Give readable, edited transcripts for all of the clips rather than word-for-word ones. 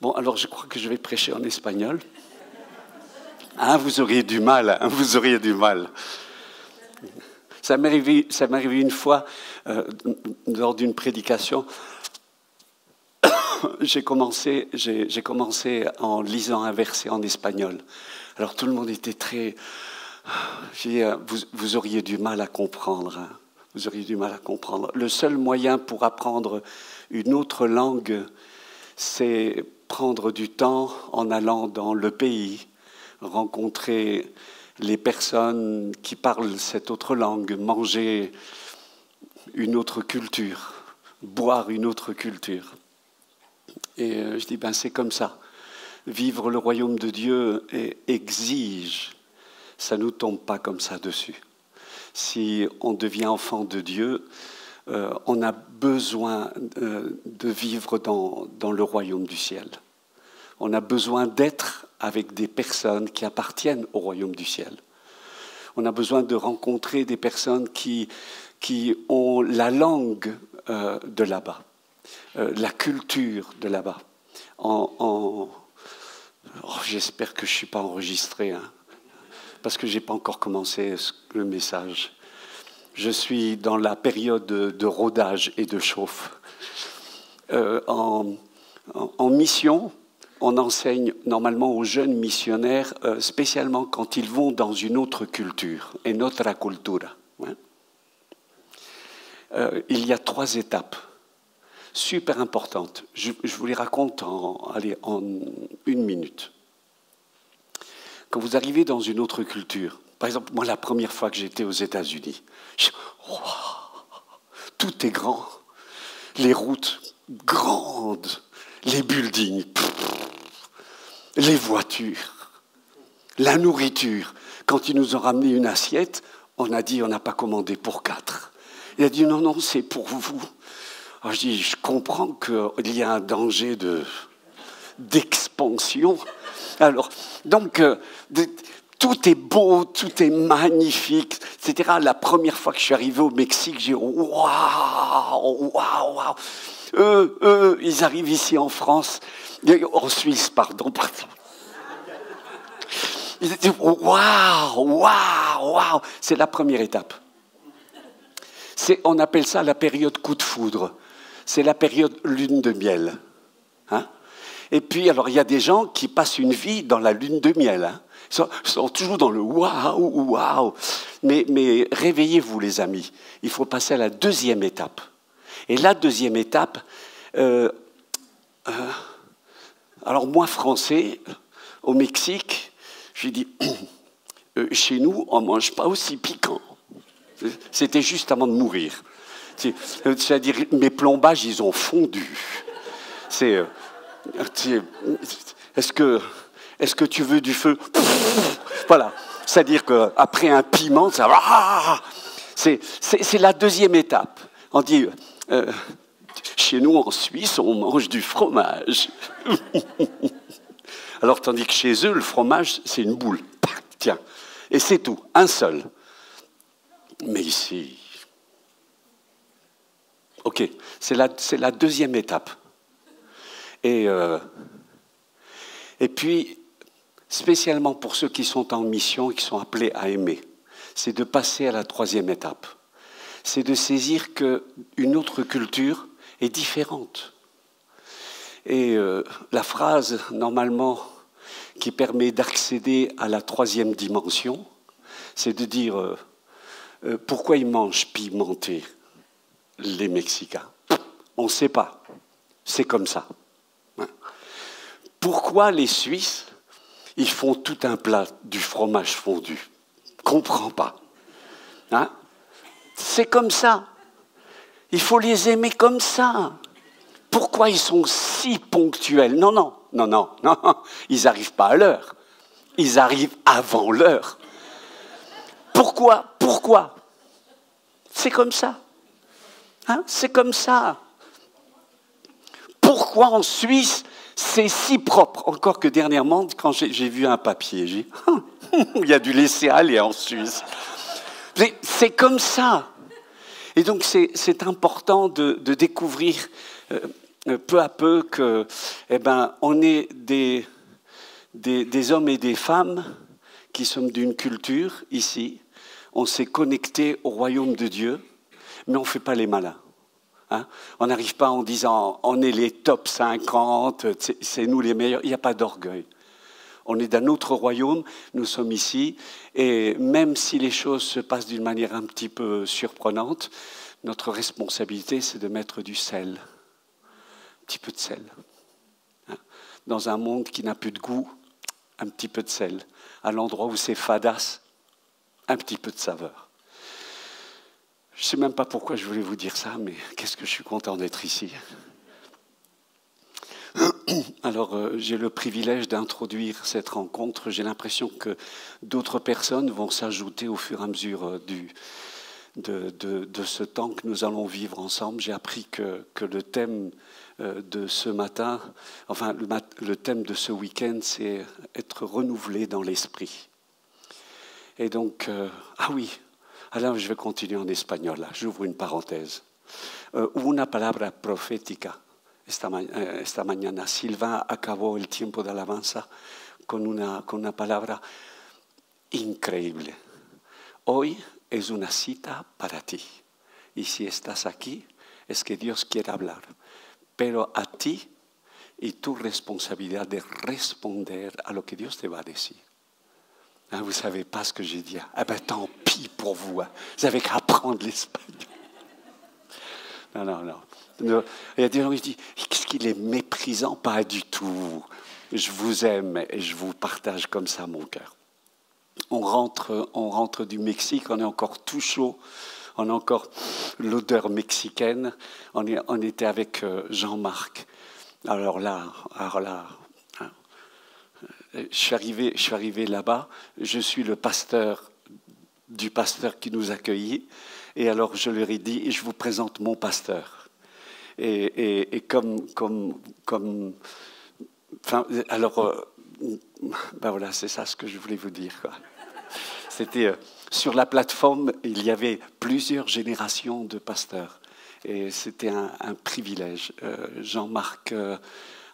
Bon, alors je crois que je vais prêcher en espagnol. Hein, vous auriez du mal, hein, vous auriez du mal. Ça m'est arrivé une fois, lors d'une prédication, j'ai commencé en lisant un verset en espagnol. Alors tout le monde était très... J'ai dit, vous auriez du mal à comprendre. Hein. Vous auriez du mal à comprendre. Le seul moyen pour apprendre une autre langue, c'est prendre du temps en allant dans le pays, rencontrer les personnes qui parlent cette autre langue, manger une autre culture, boire une autre culture. Et je dis, c'est comme ça. Vivre le royaume de Dieu exige, ça ne nous tombe pas comme ça dessus. Si on devient enfant de Dieu, on a besoin de vivre dans le royaume du ciel. On a besoin d'être avec des personnes qui appartiennent au royaume du ciel. On a besoin de rencontrer des personnes qui ont la langue de là-bas, la culture de là-bas. J'espère que je ne suis pas enregistré, hein, parce que je n'ai pas encore commencé le message. Je suis dans la période de rodage et de chauffe. En mission, on enseigne normalement aux jeunes missionnaires, spécialement quand ils vont dans une autre culture, en otra cultura. Ouais. Il y a 3 étapes super importantes. Je vous les raconte en 1 minute. Quand vous arrivez dans une autre culture, par exemple, moi, la première fois que j'étais aux États-Unis, tout est grand, les routes grandes, les buildings, les voitures, la nourriture. Quand ils nous ont ramené une assiette, on a dit on n'a pas commandé pour 4. Il a dit non, c'est pour vous. Alors je dis je comprends qu'il y a un danger d'expansion. Alors donc tout est beau, tout est magnifique, etc. La première fois que je suis arrivé au Mexique, j'ai dit waouh. Eux, ils arrivent ici en France, en Suisse, pardon. Ils disent waouh. C'est la première étape. On appelle ça la période coup de foudre. C'est la période lune de miel. Hein? Et puis, alors, il y a des gens qui passent une vie dans la lune de miel. Hein? Ils sont toujours dans le waouh. Mais réveillez-vous, les amis. Il faut passer à la 2e étape. Et la 2e étape, alors moi, français, au Mexique, j'ai dit, chez nous, on ne mange pas aussi piquant. C'était juste avant de mourir. C'est-à-dire, mes plombages, ils ont fondu. Est-ce que tu veux du feu? Voilà. C'est-à-dire qu'après un piment, ça va. C'est la 2e étape. On dit, chez nous, en Suisse, on mange du fromage. Alors, tandis que chez eux, le fromage, c'est une boule. Tiens. Et c'est tout. Un seul. Mais ici... Ok, c'est la 2e étape. Et puis, spécialement pour ceux qui sont en mission et qui sont appelés à aimer, c'est de passer à la 3e étape. C'est de saisir qu'une autre culture est différente. Et la phrase, normalement, qui permet d'accéder à la 3e dimension, c'est de dire pourquoi ils mangent pimenté, les Mexicains. On ne sait pas. C'est comme ça. Pourquoi les Suisses, ils font tout un plat du fromage fondu? Comprends pas. Hein? C'est comme ça. Il faut les aimer comme ça. Pourquoi ils sont si ponctuels? Non. Ils n'arrivent pas à l'heure. Ils arrivent avant l'heure. Pourquoi? C'est comme ça. Hein? C'est comme ça. Pourquoi en Suisse, c'est si propre? Encore que dernièrement, quand j'ai vu un papier, j'ai dit, il y a du laisser aller en Suisse. C'est comme ça. Et donc, c'est important de découvrir peu à peu que, on est des hommes et des femmes qui sommes d'une culture ici. On s'est connecté au royaume de Dieu, mais on ne fait pas les malins. Hein? On n'arrive pas en disant on est les top 50, c'est nous les meilleurs. Il n'y a pas d'orgueil. On est d'un autre royaume, nous sommes ici, et même si les choses se passent d'une manière un petit peu surprenante, notre responsabilité, c'est de mettre du sel, un petit peu de sel. Hein? Dans un monde qui n'a plus de goût, un petit peu de sel. À l'endroit où c'est fadasse, un petit peu de saveur. Je ne sais même pas pourquoi je voulais vous dire ça, mais qu'est-ce que je suis content d'être ici. Alors, j'ai le privilège d'introduire cette rencontre. J'ai l'impression que d'autres personnes vont s'ajouter au fur et à mesure de ce temps que nous allons vivre ensemble. J'ai appris que le thème de ce matin, enfin le thème de ce week-end, c'est être renouvelé dans l'esprit. Et donc, ah oui, alors je vais continuer en espagnol, là, j'ouvre une parenthèse. Una palabra profética esta mañana. Silva acabó el tiempo de alabanza con una palabra increíble. Hoy es una cita para ti. Y si estás aquí, es que Dios quiere hablar. Pero a ti y tu responsabilidad de responder a lo que Dios te va a decir. Hein, vous ne savez pas ce que j'ai dit. Ah ben tant pis pour vous. Hein. Vous avez qu'à apprendre l'espagnol. Non. Il y a des gens qui disent, qu'est-ce qu'il est méprisant? Pas du tout. Je vous aime et je vous partage comme ça mon cœur. On rentre du Mexique, on est encore tout chaud, on a encore l'odeur mexicaine. On était avec Jean-Marc. Alors là, hein, je suis arrivé là-bas, je suis le pasteur du pasteur qui nous accueillit, et alors je leur ai dit, je vous présente mon pasteur. Et enfin, alors, ben voilà, c'est ça ce que je voulais vous dire, quoi. C'était sur la plateforme, il y avait plusieurs générations de pasteurs. Et c'était un privilège. Jean-Marc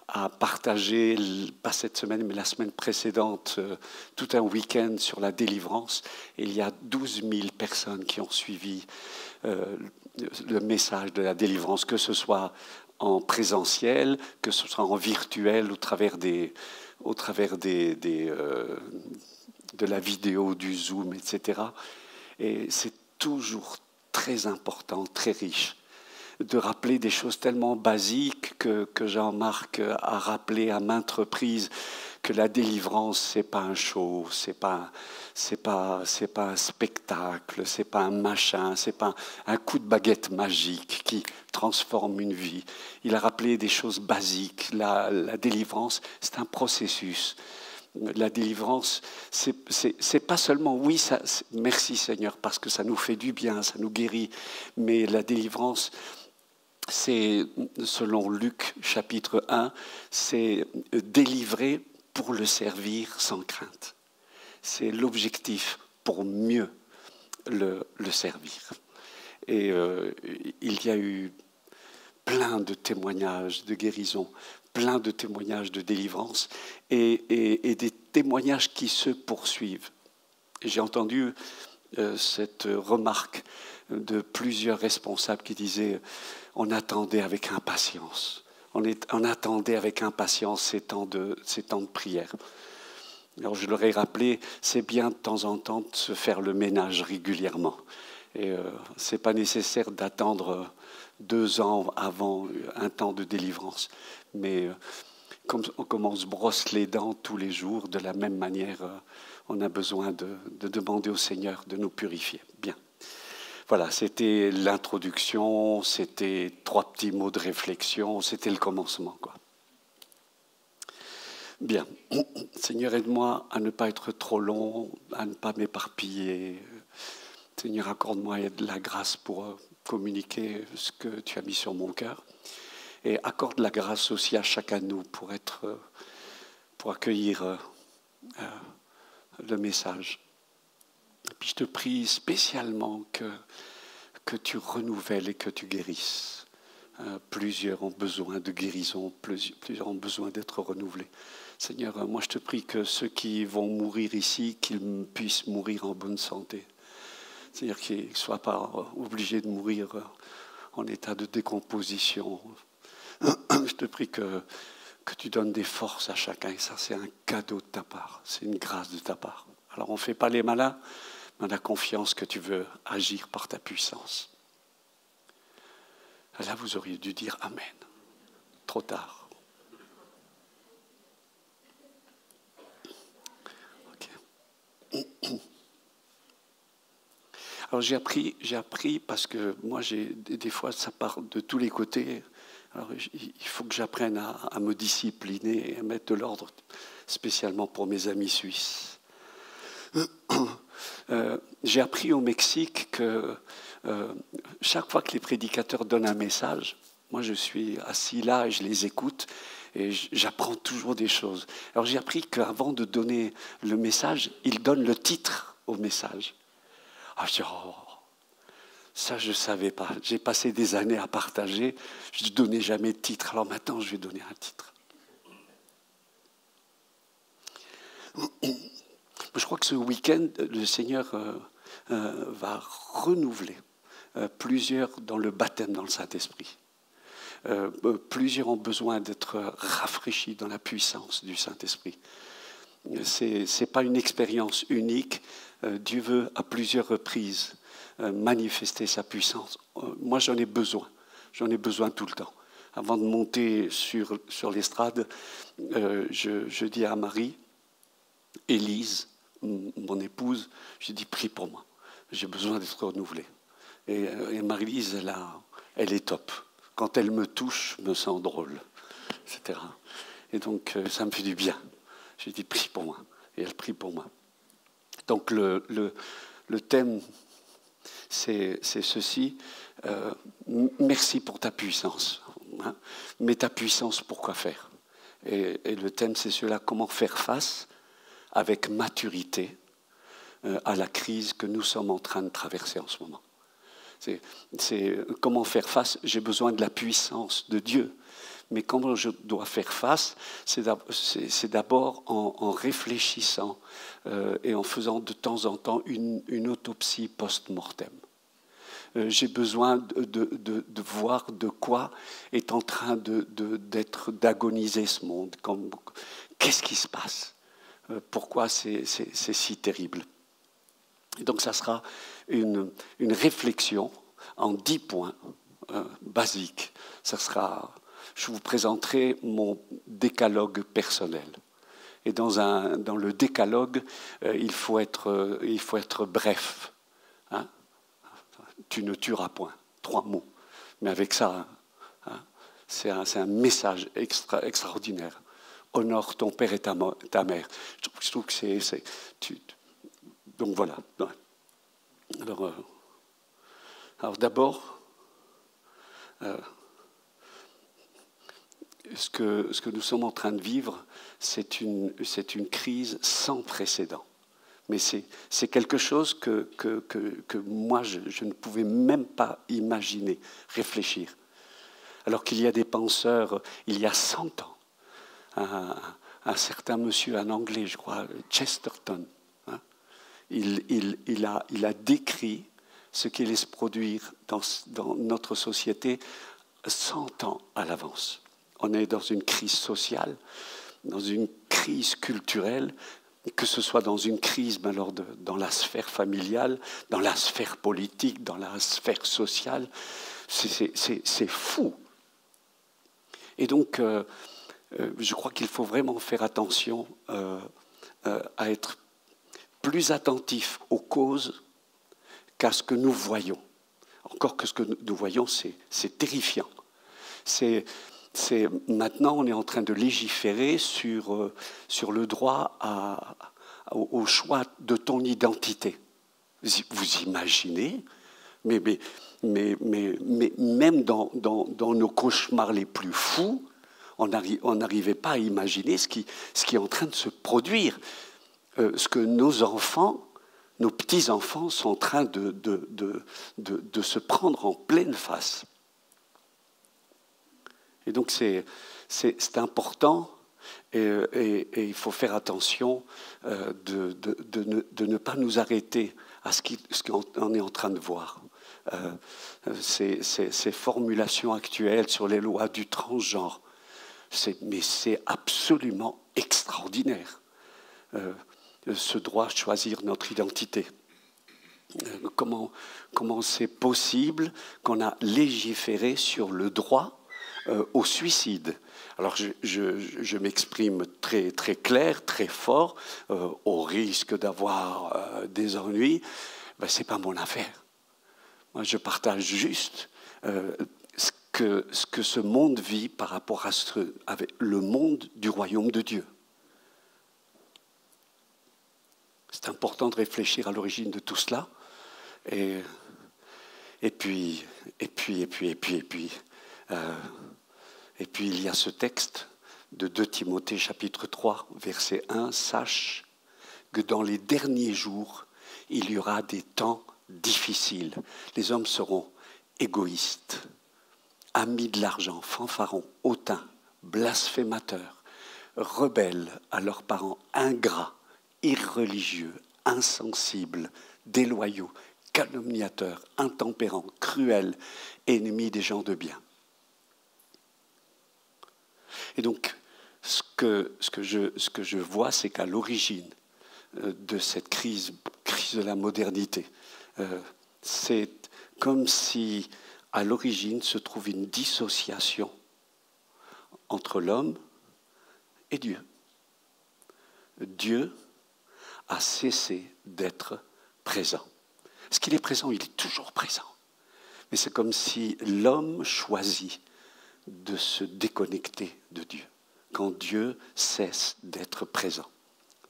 a partagé, pas cette semaine, mais la semaine précédente, tout un week-end sur la délivrance. Et il y a 12 000 personnes qui ont suivi le message de la délivrance, que ce soit en présentiel, que ce soit en virtuel, au travers de la vidéo, du Zoom, etc. Et c'est toujours très important, très riche, de rappeler des choses tellement basiques que Jean-Marc a rappelé à maintes reprises, que la délivrance, c'est pas un show, c'est pas un spectacle, c'est pas un machin, c'est pas un coup de baguette magique qui transforme une vie. Il a rappelé des choses basiques. La délivrance, c'est un processus. La délivrance, c'est pas seulement, oui, ça, merci Seigneur, parce que ça nous fait du bien, ça nous guérit, mais la délivrance, c'est, selon Luc chapitre 1, c'est délivrer pour le servir sans crainte. C'est l'objectif pour mieux le servir. Et il y a eu plein de témoignages de guérison, plein de témoignages de délivrance et des témoignages qui se poursuivent. J'ai entendu cette remarque de plusieurs responsables qui disaient « on attendait avec impatience ». On attendait avec impatience ces temps de prière. Alors je leur ai rappelé, c'est bien de temps en temps de se faire le ménage régulièrement. Et ce n'est pas nécessaire d'attendre 2 ans avant un temps de délivrance. Mais comme on se brosse les dents tous les jours, de la même manière, on a besoin de demander au Seigneur de nous purifier. Bien. Voilà, c'était l'introduction, c'était 3 petits mots de réflexion, c'était le commencement, quoi. Bien. Seigneur, aide-moi à ne pas être trop long, à ne pas m'éparpiller. Seigneur, accorde-moi de la grâce pour communiquer ce que tu as mis sur mon cœur. Et accorde la grâce aussi à chacun de nous pour accueillir le message. Et puis je te prie spécialement que tu renouvelles et que tu guérisses Plusieurs ont besoin de guérison, plusieurs ont besoin d'être renouvelés. Seigneur, moi je te prie que ceux qui vont mourir ici, qu'ils puissent mourir en bonne santé. C'est-à-dire qu'ils ne soient pas obligés de mourir en état de décomposition. Je te prie que tu donnes des forces à chacun. Et ça, c'est un cadeau de ta part. C'est une grâce de ta part. Alors, on ne fait pas les malins, mais on a confiance que tu veux agir par ta puissance. Là, vous auriez dû dire Amen. Trop tard. Okay. Alors j'ai appris parce que moi, des fois, ça part de tous les côtés. Alors il faut que j'apprenne à me discipliner et à mettre de l'ordre, spécialement pour mes amis suisses. J'ai appris au Mexique que chaque fois que les prédicateurs donnent un message, moi je suis assis là et je les écoute et j'apprends toujours des choses. Alors j'ai appris qu'avant de donner le message, ils donnent le titre au message. Ah, je dis, oh, ça je ne savais pas. J'ai passé des années à partager, je ne donnais jamais de titre. Alors maintenant je vais donner un titre. Je crois que ce week-end, le Seigneur va renouveler plusieurs dans le baptême dans le Saint-Esprit. Plusieurs ont besoin d'être rafraîchis dans la puissance du Saint-Esprit. Ce n'est pas une expérience unique. Dieu veut à plusieurs reprises manifester sa puissance. Moi, j'en ai besoin. J'en ai besoin tout le temps. Avant de monter sur l'estrade, je dis à Marie, Élise, mon épouse, je dis prie pour moi. J'ai besoin d'être renouvelée. Et Marie-Lise, elle est top. Quand elle me touche, je me sens drôle, etc. Et donc, ça me fait du bien. J'ai dit prie pour moi. Et elle prie pour moi. Donc, le thème, c'est ceci. Merci pour ta puissance. Hein, mais ta puissance, pourquoi faire? Et le thème, c'est cela. Comment faire face avec maturité à la crise que nous sommes en train de traverser en ce moment. C'est comment faire face. J'ai besoin de la puissance de Dieu. Mais comment je dois faire face, c'est d'abord en réfléchissant et en faisant de temps en temps une autopsie post-mortem. J'ai besoin de voir de quoi est en train d'agoniser ce monde. Qu'est-ce qui se passe? Pourquoi c'est si terrible? Et donc ça sera une réflexion en 10 points basiques. Ça sera, je vous présenterai mon décalogue personnel. Et dans le décalogue, il faut être bref. Hein? Tu ne tueras point. 3 mots. Mais avec ça, hein, c'est un message extraordinaire. Honore ton père et ta mère. Je trouve que donc voilà. Alors d'abord, ce que nous sommes en train de vivre, c'est une crise sans précédent. Mais c'est quelque chose que moi, je ne pouvais même pas imaginer, réfléchir. Alors qu'il y a des penseurs, il y a 100 ans, un certain monsieur, un Anglais, je crois, Chesterton, hein, il a décrit ce qui allait se produire dans notre société 100 ans à l'avance. On est dans une crise sociale, dans une crise culturelle, que ce soit dans une crise dans la sphère familiale, dans la sphère politique, dans la sphère sociale. C'est fou. Et donc, je crois qu'il faut vraiment faire attention à être plus attentif aux causes qu'à ce que nous voyons. Encore que ce que nous voyons, c'est terrifiant. Maintenant, on est en train de légiférer sur le droit au choix de ton identité. Vous imaginez, mais même dans nos cauchemars les plus fous, on n'arrivait pas à imaginer ce qui est en train de se produire, ce que nos enfants, nos petits-enfants sont en train de se prendre en pleine face. Et donc c'est important et il faut faire attention de ne pas nous arrêter à ce qu'on est en train de voir. Ces formulations actuelles sur les lois du transgenre, mais c'est absolument extraordinaire. Ce droit de choisir notre identité. Comment c'est possible qu'on a légiféré sur le droit au suicide? Alors je m'exprime très, très clair, très fort, au risque d'avoir des ennuis. Ben, ce n'est pas mon affaire. Moi, je partage juste ce que ce monde vit par rapport à avec le monde du royaume de Dieu. C'est important de réfléchir à l'origine de tout cela. Et puis, il y a ce texte de 2 Timothée chapitre 3, verset 1, « Sache que dans les derniers jours, il y aura des temps difficiles. Les hommes seront égoïstes, amis de l'argent, fanfarons, hautains, blasphémateurs, rebelles à leurs parents, ingrats, irreligieux, insensibles, déloyaux, calomniateurs, intempérants, cruels, ennemis des gens de bien. » Et donc, ce que je vois, c'est qu'à l'origine de cette crise de la modernité, c'est comme si à l'origine se trouve une dissociation entre l'homme et Dieu. Dieu a cessé d'être présent. Est-ce qu'il est présent? Il est toujours présent. Mais c'est comme si l'homme choisit de se déconnecter de Dieu, quand Dieu cesse d'être présent.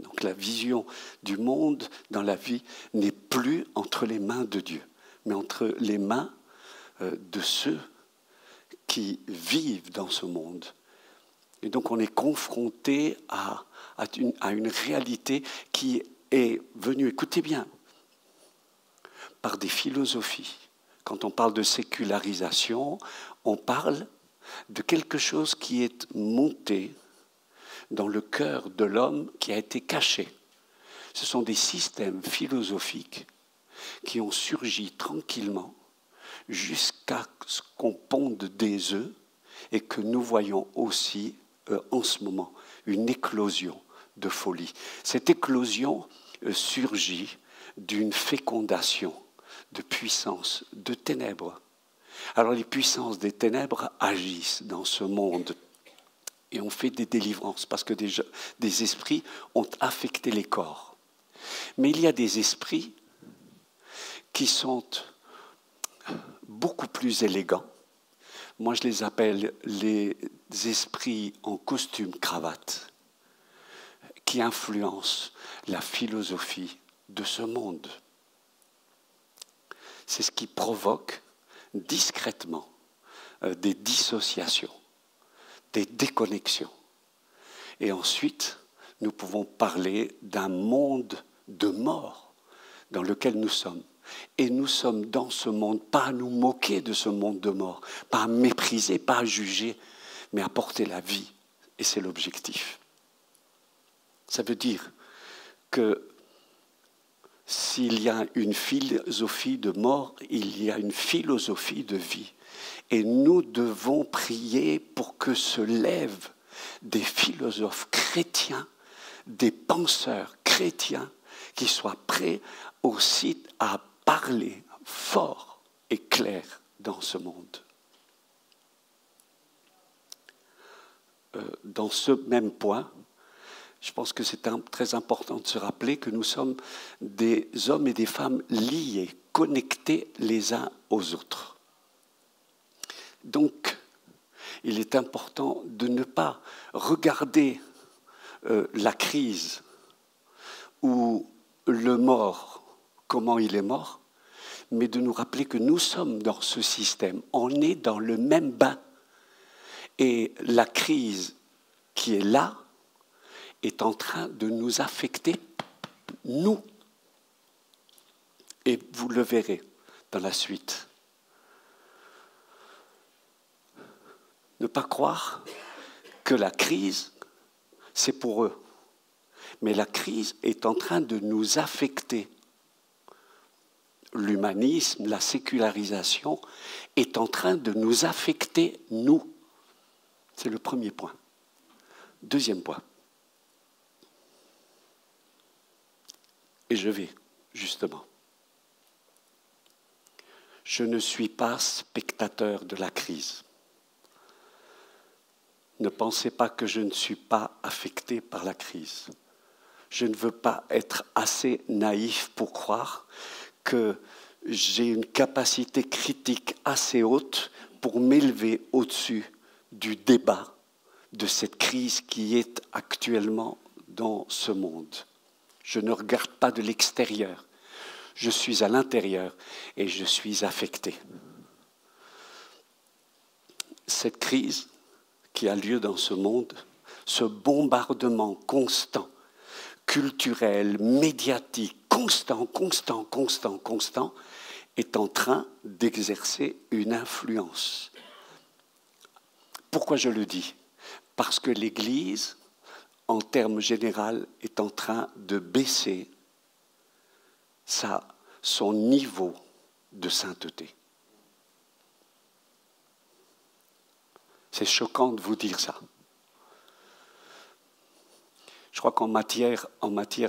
Donc la vision du monde dans la vie n'est plus entre les mains de Dieu, mais entre les mains de ceux qui vivent dans ce monde. Et donc on est confronté à une réalité qui est venue, écoutez bien, par des philosophies. Quand on parle de sécularisation, on parle de quelque chose qui est monté dans le cœur de l'homme, qui a été caché. Ce sont des systèmes philosophiques qui ont surgi tranquillement jusqu'à ce qu'on ponde des œufs et que nous voyons aussi en ce moment une éclosion de folie. Cette éclosion surgit d'une fécondation de puissance, de ténèbres. Alors les puissances des ténèbres agissent dans ce monde et on fait des délivrances parce que des esprits ont affecté les corps. Mais il y a des esprits qui sont beaucoup plus élégants. Moi, je les appelle les esprits en costume cravate qui influencent la philosophie de ce monde. C'est ce qui provoque discrètement des dissociations, des déconnexions. Et ensuite, nous pouvons parler d'un monde de mort dans lequel nous sommes. Et nous sommes dans ce monde, pas à nous moquer de ce monde de mort, pas à mépriser, pas à juger, mais à porter la vie. Et c'est l'objectif. Ça veut dire que s'il y a une philosophie de mort, il y a une philosophie de vie. Et nous devons prier pour que se lèvent des philosophes chrétiens, des penseurs chrétiens, qui soient prêts aussi à parler fort et clair dans ce monde. Dans ce même point, je pense que c'est très important de se rappeler que nous sommes des hommes et des femmes liés, connectés les uns aux autres. Donc, il est important de ne pas regarder la crise ou le mort, comment il est mort, mais de nous rappeler que nous sommes dans ce système, on est dans le même bain. Et la crise qui est là est en train de nous affecter, nous. Et vous le verrez dans la suite. Ne pas croire que la crise, c'est pour eux. Mais la crise est en train de nous affecter. L'humanisme, la sécularisation est en train de nous affecter, nous. C'est le premier point. Deuxième point. Et je vais, justement. Je ne suis pas spectateur de la crise. Ne pensez pas que je ne suis pas affecté par la crise. Je ne veux pas être assez naïf pour croire que j'ai une capacité critique assez haute pour m'élever au-dessus du débat de cette crise qui est actuellement dans ce monde. Je ne regarde pas de l'extérieur. Je suis à l'intérieur et je suis affecté. Cette crise qui a lieu dans ce monde, ce bombardement constant, culturel, médiatique, constant, est en train d'exercer une influence. Pourquoi je le dis ? Parce que l'Église, en termes généraux, est en train de baisser son niveau de sainteté. C'est choquant de vous dire ça. Je crois qu'en matière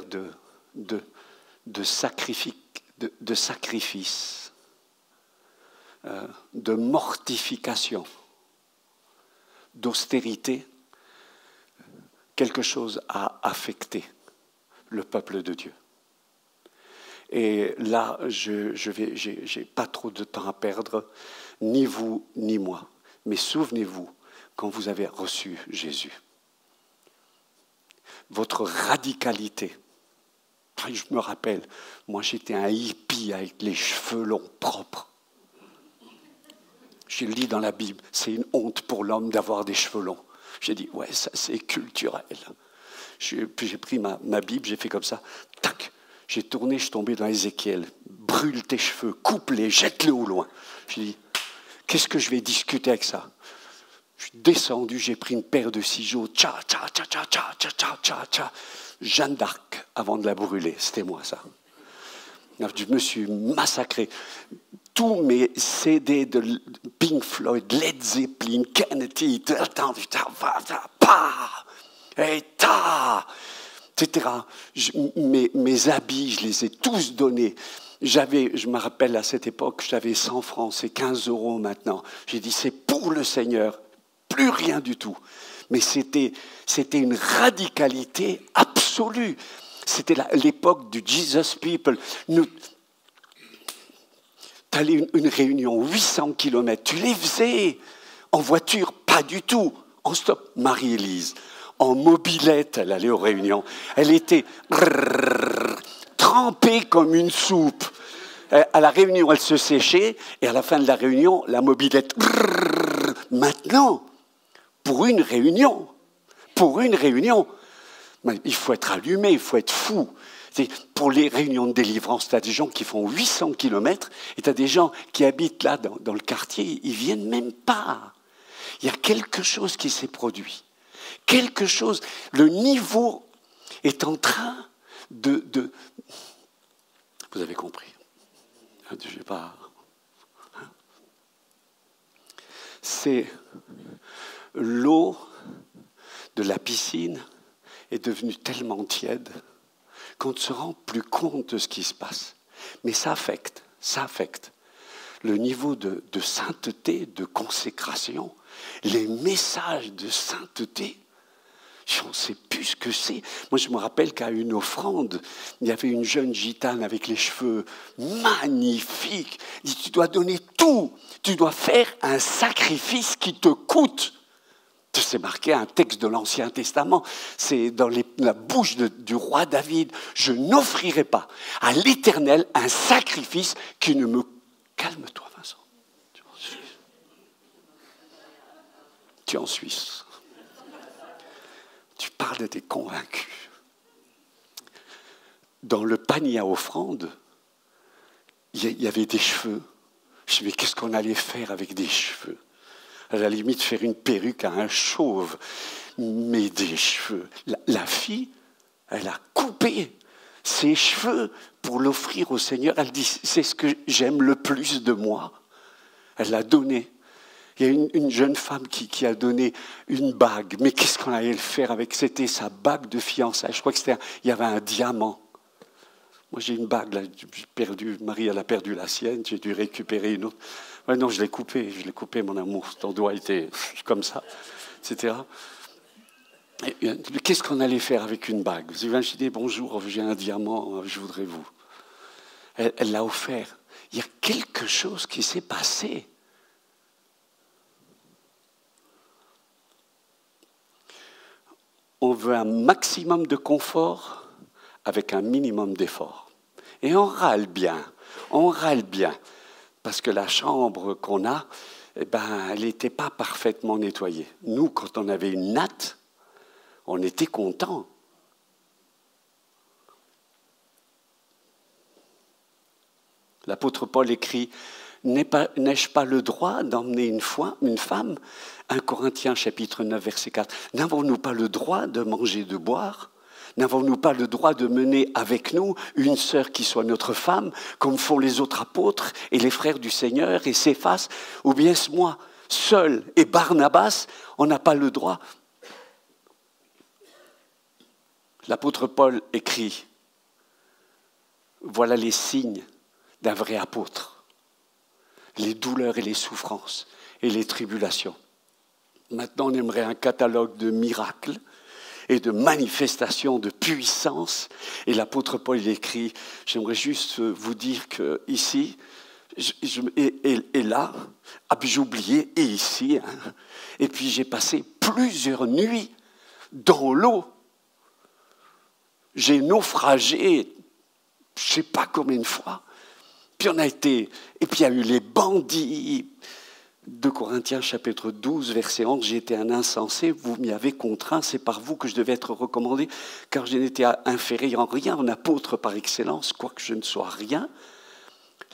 de sacrifice, de mortification, d'austérité, quelque chose a affecté le peuple de Dieu. Et là, j'ai pas trop de temps à perdre, ni vous, ni moi. Mais souvenez-vous, quand vous avez reçu Jésus, votre radicalité. Je me rappelle, moi j'étais un hippie avec les cheveux longs, propres. Je lis dans la Bible, c'est une honte pour l'homme d'avoir des cheveux longs. J'ai dit, ouais, ça c'est culturel. Puis j'ai pris ma Bible, j'ai fait comme ça, tac, j'ai tourné, je suis tombé dans Ézéchiel. Brûle tes cheveux, coupe-les, jette-les au loin. J'ai dit, qu'est-ce que je vais discuter avec ça ? Je suis descendu, j'ai pris une paire de ciseaux, tcha. Jeanne d'Arc, avant de la brûler, c'était moi ça. Je me suis massacré. Tous mes CD de Pink Floyd, Led Zeppelin, Kennedy, etc. Mes habits, je les ai tous donnés. Je me rappelle à cette époque, j'avais 100 francs, c'est 15 € maintenant. J'ai dit, c'est pour le Seigneur, plus rien du tout. Mais c'était une radicalité absolue. C'était l'époque du Jesus People. Tu allais une réunion, 800 km, tu les faisais. En voiture, pas du tout. En stop, Marie-Élise. En mobilette, elle allait aux réunions. Elle était trempée comme une soupe. À la réunion, elle se séchait. Et à la fin de la réunion, la mobilette. Maintenant, pour une réunion, il faut être allumé, il faut être fou. Pour les réunions de délivrance, tu as des gens qui font 800 km et tu as des gens qui habitent là dans le quartier, ils ne viennent même pas. Il y a quelque chose qui s'est produit. Quelque chose, le niveau est en train de... Vous avez compris. Je sais pas. C'est l'eau de la piscine est devenue tellement tiède qu'on ne se rend plus compte de ce qui se passe. Mais ça affecte le niveau de sainteté, de consécration, les messages de sainteté. On ne sait plus ce que c'est. Moi, je me rappelle qu'à une offrande, il y avait une jeune gitane avec les cheveux magnifiques. Elle dit, tu dois donner tout. Tu dois faire un sacrifice qui te coûte. C'est marqué un texte de l'Ancien Testament. C'est dans la bouche du roi David. Je n'offrirai pas à l'Éternel un sacrifice qui ne me... Calme-toi, Vincent. Tu es en Suisse. Tu parles des convaincus. Dans le panier à offrande, il y avait des cheveux. Je me dis, mais qu'est-ce qu'on allait faire avec des cheveux ? À la limite, faire une perruque à un chauve. Mais des cheveux. La fille, elle a coupé ses cheveux pour l'offrir au Seigneur. Elle dit, c'est ce que j'aime le plus de moi. Elle l'a donné. Il y a une jeune femme qui a donné une bague. Mais qu'est-ce qu'on allait le faire avec? C'était sa bague de fiançailles. Je crois que il y avait un diamant. Moi, j'ai une bague, là, j'ai perdu. Marie, elle a perdu la sienne. J'ai dû récupérer une autre. Ouais, non, je l'ai coupé, mon amour. Ton doigt était comme ça, etc. Et qu'est-ce qu'on allait faire avec une bague? Je dis, bonjour, j'ai un diamant, je voudrais vous. Elle l'a offert. Il y a quelque chose qui s'est passé. On veut un maximum de confort avec un minimum d'effort. Et on râle bien, parce que la chambre qu'on a, elle n'était pas parfaitement nettoyée. Nous, quand on avait une natte, on était contents. L'apôtre Paul écrit « N'ai-je pas le droit d'emmener une femme ?» 1 Corinthiens chapitre 9, verset 4. « N'avons-nous pas le droit de manger, de boire ? N'avons-nous pas le droit de mener avec nous une sœur qui soit notre femme, comme font les autres apôtres et les frères du Seigneur et Céphas ? Ou bien moi, seul et Barnabas, on n'a pas le droit ?» L'apôtre Paul écrit « Voilà les signes d'un vrai apôtre, les douleurs et les souffrances et les tribulations. » Maintenant, on aimerait un catalogue de miracles et de manifestations de puissance. Et l'apôtre Paul écrit, j'aimerais juste vous dire que ici, et là, j'ai oublié, et ici, hein, et puis j'ai passé plusieurs nuits dans l'eau. J'ai naufragé, je ne sais pas combien de fois. Puis on a été, et puis il y a eu les bandits. 2 Corinthiens chapitre 12, verset 11, j'ai été un insensé, vous m'y avez contraint, c'est par vous que je devais être recommandé, car je n'étais inférieur en rien, un apôtre par excellence, quoique je ne sois rien.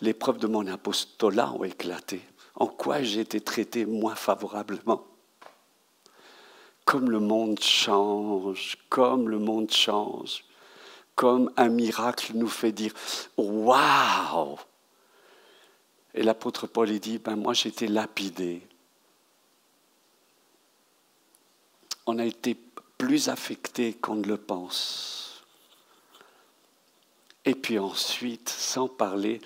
Les preuves de mon apostolat ont éclaté. En quoi j'ai été traité moins favorablement? Comme le monde change, comme un miracle nous fait dire « Waouh !» Et l'apôtre Paul dit, moi j'étais lapidé. On a été plus affecté qu'on ne le pense. Et puis ensuite, sans parler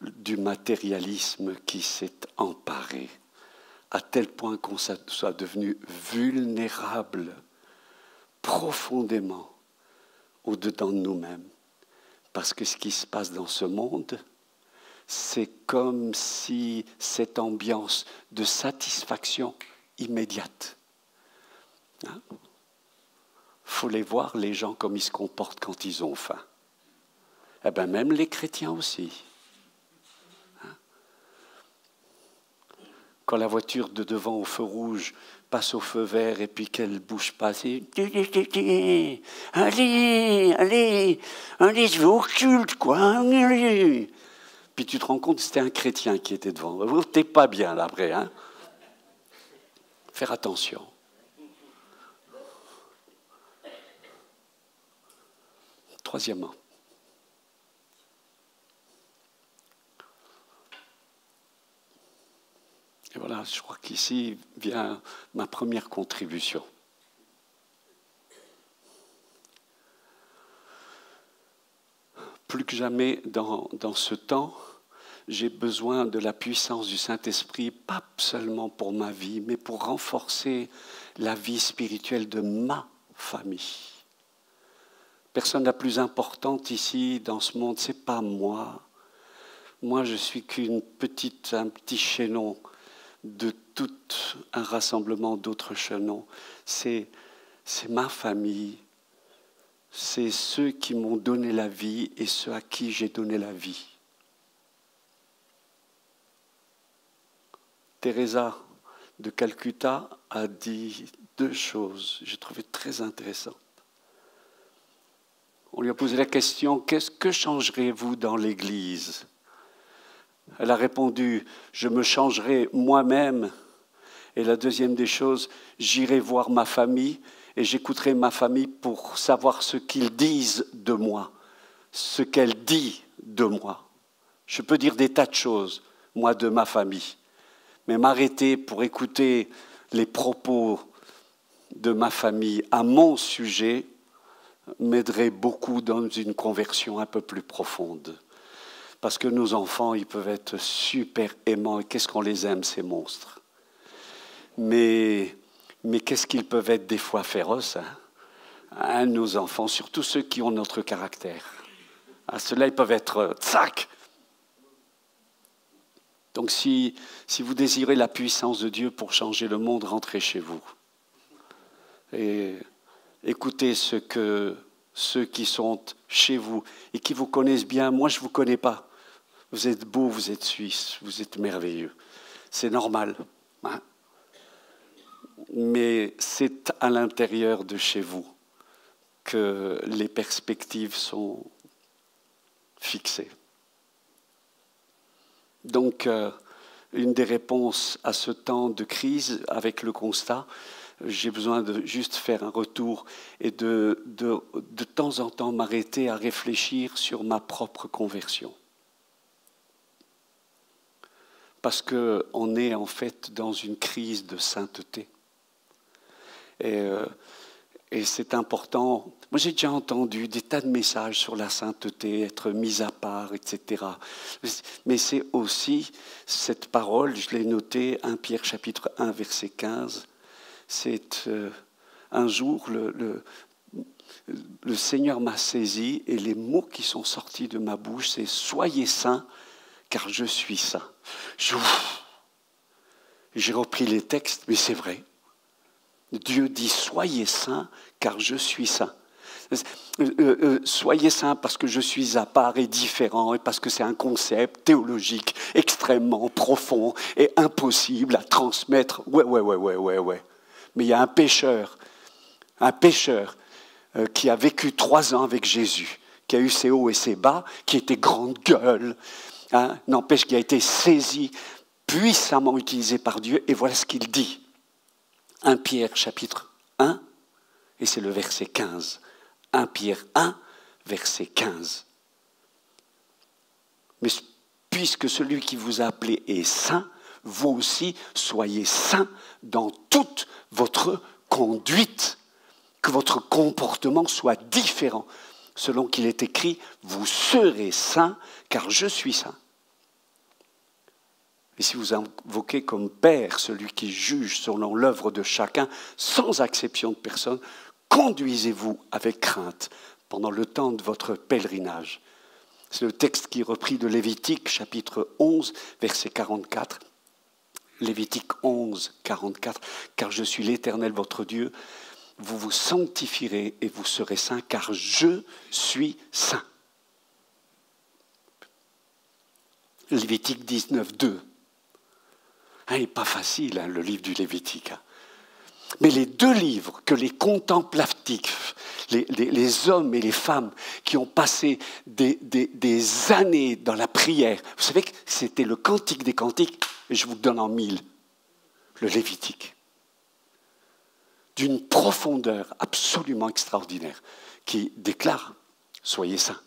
du matérialisme qui s'est emparé, à tel point qu'on soit devenu vulnérable profondément au-dedans de nous-mêmes. Parce que ce qui se passe dans ce monde, c'est comme si cette ambiance de satisfaction immédiate. Hein? Faut les voir, les gens, comme ils se comportent quand ils ont faim. Eh bien, même les chrétiens aussi. Hein? Quand la voiture de devant au feu rouge passe au feu vert et puis qu'elle ne bouge pas, c'est « Allez, je vais au culte, quoi. Allez. » Puis tu te rends compte que c'était un chrétien qui était devant. Vous n'êtes pas bien là après, hein? Faire attention. Troisièmement, et voilà, je crois qu'ici vient ma première contribution. Plus que jamais dans ce temps, j'ai besoin de la puissance du Saint-Esprit, pas seulement pour ma vie, mais pour renforcer la vie spirituelle de ma famille. Personne la plus importante ici dans ce monde, ce n'est pas moi. Moi, je suis un petit chaînon de tout un rassemblement d'autres chaînons. C'est ma famille. C'est ceux qui m'ont donné la vie et ceux à qui j'ai donné la vie. Teresa de Calcutta a dit 2 choses, j'ai trouvé très intéressantes. On lui a posé la question, qu'est-ce que changerez-vous dans l'Église? Elle a répondu, je me changerai moi-même Et la deuxième des choses, j'irai voir ma famille et j'écouterai ma famille pour savoir ce qu'ils disent de moi, ce qu'elle dit de moi. Je peux dire des tas de choses, moi, de ma famille, mais m'arrêter pour écouter les propos de ma famille à mon sujet m'aiderait beaucoup dans une conversion un peu plus profonde. Parce que nos enfants, ils peuvent être super aimants. Et qu'est-ce qu'on les aime, ces monstres? Mais qu'est-ce qu'ils peuvent être des fois féroces, hein, nos enfants, surtout ceux qui ont notre caractère. Ah, ceux-là, ils peuvent être tsac. Donc si vous désirez la puissance de Dieu pour changer le monde, rentrez chez vous. Et écoutez ce que ceux qui sont chez vous et qui vous connaissent bien, moi je ne vous connais pas. Vous êtes beaux, vous êtes suisses, vous êtes merveilleux. C'est normal. Hein? Mais c'est à l'intérieur de chez vous que les perspectives sont fixées. Donc, une des réponses à ce temps de crise, avec le constat, j'ai besoin de juste faire un retour et de temps en temps m'arrêter à réfléchir sur ma propre conversion. Parce qu'on est en fait dans une crise de sainteté. Et c'est important. Moi, j'ai déjà entendu des tas de messages sur la sainteté, être mis à part, etc. Mais c'est aussi cette parole, je l'ai notée, 1 Pierre chapitre 1, verset 15. C'est un jour, le Seigneur m'a saisi et les mots qui sont sortis de ma bouche, c'est « Soyez saints, car je suis saint ». J'ai repris les textes, mais c'est vrai. Dieu dit « Soyez saints, car je suis saint ». Soyez saints parce que je suis à part et différent et parce que c'est un concept théologique extrêmement profond et impossible à transmettre. Ouais. Mais il y a un pécheur qui a vécu 3 ans avec Jésus, qui a eu ses hauts et ses bas, qui était grande gueule, hein, n'empêche qu'il a été saisi, puissamment utilisé par Dieu, et voilà ce qu'il dit. 1 Pierre chapitre 1, et c'est le verset 15. 1 Pierre 1, verset 15. Mais puisque celui qui vous a appelé est saint, vous aussi soyez saints dans toute votre conduite, que votre comportement soit différent. Selon qu'il est écrit, vous serez saints, car je suis saint. Et si vous invoquez comme Père celui qui juge selon l'œuvre de chacun, sans exception de personne, conduisez-vous avec crainte pendant le temps de votre pèlerinage. C'est le texte qui est repris de Lévitique, chapitre 11, verset 44. Lévitique 11, 44. « Car je suis l'Éternel, votre Dieu, vous vous sanctifierez et vous serez saints, car je suis saint. » Lévitique 19, 2. Il n'est pas facile, le livre du Lévitique. Mais les 2 livres que les contemplatifs, les hommes et les femmes qui ont passé des années dans la prière, vous savez que c'était le Cantique des Cantiques, et je vous le donne en 1000, le Lévitique, d'une profondeur absolument extraordinaire, qui déclare « Soyez saints ».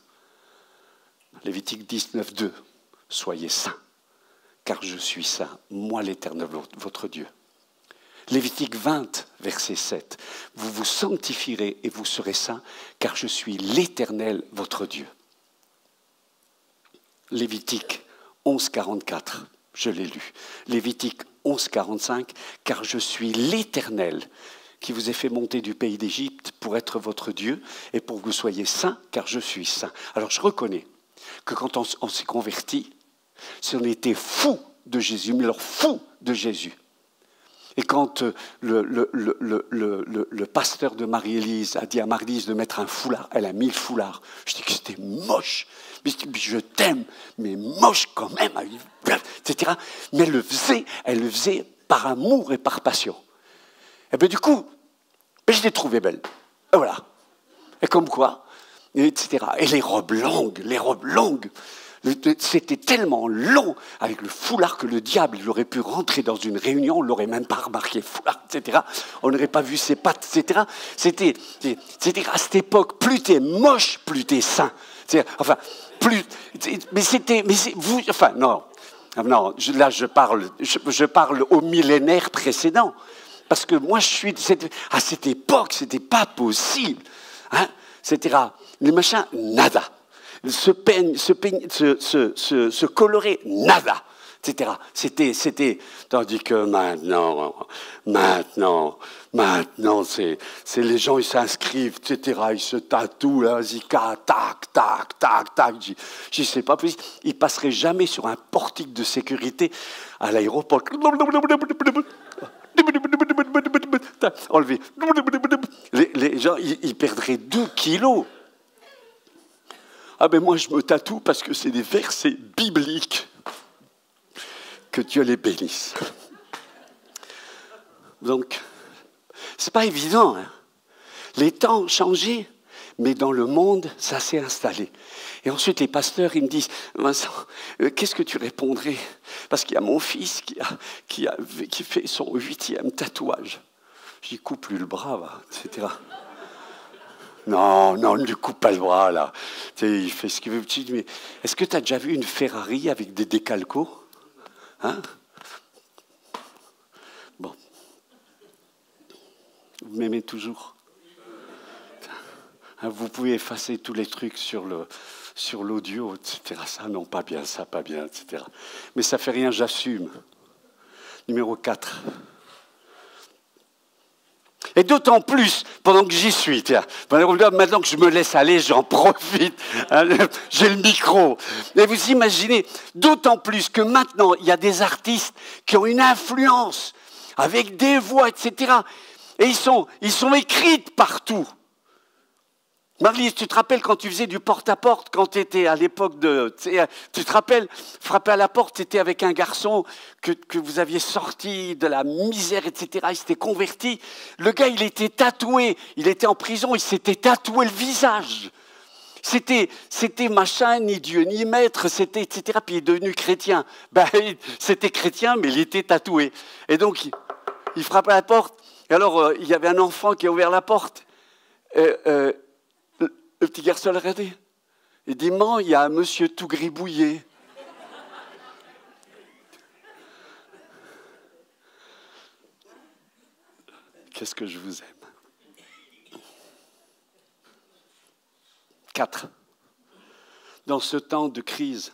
Lévitique 19, 2, « Soyez saints, car je suis saint, moi l'Éternel, votre Dieu ». Lévitique 20, verset 7. « Vous vous sanctifierez et vous serez saints, car je suis l'Éternel, votre Dieu. » Lévitique 11, 44, je l'ai lu. Lévitique 11, 45, « Car je suis l'Éternel qui vous ai fait monter du pays d'Égypte pour être votre Dieu et pour que vous soyez saints, car je suis saint. » Alors je reconnais que quand on s'est converti, si on était fou de Jésus, mais alors fou de Jésus. Et quand le pasteur de Marie-Élise a dit à Marie-Élise de mettre un foulard, elle a mis le foulard. Je dis que c'était moche. Mais je t'aime, mais moche quand même, etc. Mais elle le faisait par amour et par passion. Et bien du coup, je l'ai trouvée belle. Et voilà. Et comme quoi, etc. Et les robes longues. C'était tellement long avec le foulard que le diable, il aurait pu rentrer dans une réunion, on ne l'aurait même pas remarqué, foulard, etc. On n'aurait pas vu ses pattes, etc. C'était à cette époque, plus t'es moche, plus t'es sain. Enfin, plus... non, là je parle au millénaire précédent. Parce que moi, à cette époque, c'était pas possible. Hein, etc. Les machins, nada. Se colorer, nada, etc. C'était, tandis que maintenant, c'est les gens, ils s'inscrivent, etc. Ils se tatouent, là, zika, tac, tac, tac, tac. Je sais pas plus. Ils passeraient jamais sur un portique de sécurité à l'aéroport. Enlevé. Les gens, ils perdraient 2 kilos. Ah ben moi je me tatoue parce que c'est des versets bibliques. Que Dieu les bénisse. Donc, c'est pas évident. Hein. Les temps ont changé, mais dans le monde, ça s'est installé. Et ensuite, les pasteurs, ils me disent, Vincent, qu'est-ce que tu répondrais? Parce qu'il y a mon fils qui fait son 8e tatouage. Je dis, coupe-lui le bras, va, etc. Non, ne lui coupe pas le bras, là. Tu sais, il fait ce qu'il veut. Mais est-ce que tu as déjà vu une Ferrari avec des décalcos? Hein? Bon. Vous m'aimez toujours? Vous pouvez effacer tous les trucs sur l'audio, etc. Ça, non, pas bien, ça, pas bien, etc. Mais ça fait rien, j'assume. Numéro 4. Et d'autant plus, pendant que j'y suis, tiens, maintenant que je me laisse aller, j'en profite, hein, j'ai le micro. Et vous imaginez, d'autant plus que maintenant, il y a des artistes qui ont une influence, avec des voix, etc. Et ils sont écrites partout. Marlise, tu te rappelles quand tu faisais du porte-à-porte, quand tu étais à l'époque de... Tu te rappelles, frapper à la porte, tu étais avec un garçon que vous aviez sorti de la misère, etc. Il s'était converti. Le gars, il était tatoué. Il était en prison, il s'était tatoué le visage. C'était machin, ni Dieu, ni maître, c'était, etc. Puis il est devenu chrétien. Ben, c'était chrétien, mais il était tatoué. Et donc, il frappe à la porte. Et alors, il y avait un enfant qui a ouvert la porte. Le petit garçon l'a regardé. Il dit, maman, il y a un monsieur tout gribouillé. Qu'est-ce que je vous aime. 4. Dans ce temps de crise,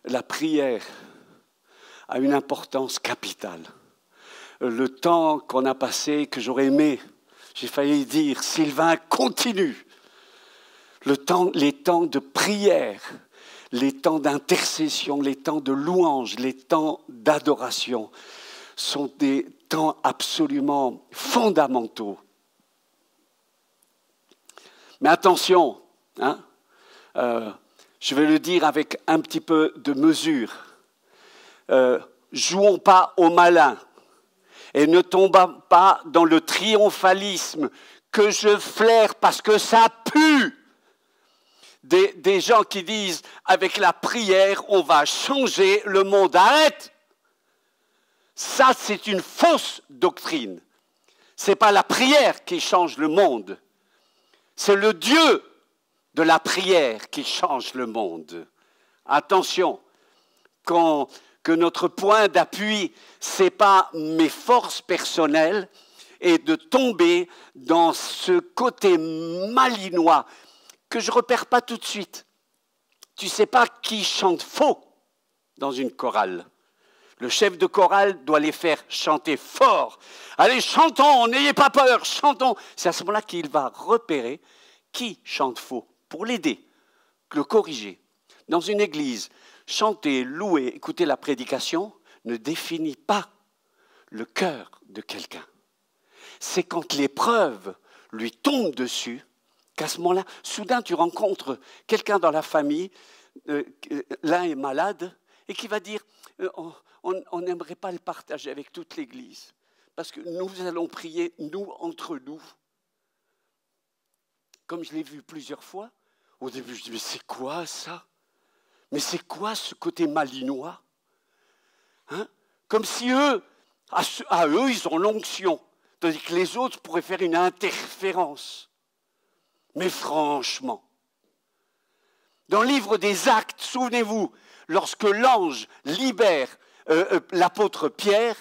la prière a une importance capitale. Le temps qu'on a passé, que j'aurais aimé, j'ai failli dire, Sylvain, continue. Les temps de prière, les temps d'intercession, les temps de louange, les temps d'adoration sont des temps absolument fondamentaux. Mais attention, hein, je vais le dire avec un petit peu de mesure. Jouons pas au malin et ne tombons pas dans le triomphalisme que je flaire parce que ça pue. Des gens qui disent, avec la prière, on va changer le monde. Arrête! Ça, c'est une fausse doctrine. Ce n'est pas la prière qui change le monde. C'est le Dieu de la prière qui change le monde. Attention, que notre point d'appui, ce n'est pas mes forces personnelles, et de tomber dans ce côté malinois que je ne repère pas tout de suite. Tu ne sais pas qui chante faux dans une chorale. Le chef de chorale doit les faire chanter fort. Allez, chantons, n'ayez pas peur, chantons. C'est à ce moment-là qu'il va repérer qui chante faux pour l'aider, le corriger. Dans une église, chanter, louer, écouter la prédication ne définit pas le cœur de quelqu'un. C'est quand l'épreuve lui tombe dessus qu'à ce moment-là, soudain, tu rencontres quelqu'un dans la famille, l'un est malade, et qui va dire, on n'aimerait pas le partager avec toute l'Église, parce que nous allons prier, nous, entre nous. Comme je l'ai vu plusieurs fois, au début, je dis, mais c'est quoi ça? Mais c'est quoi ce côté malinois, hein? Comme si eux, à eux, ils ont l'onction, tandis que les autres pourraient faire une interférence. Mais franchement, dans le livre des Actes, souvenez-vous, lorsque l'ange libère l'apôtre Pierre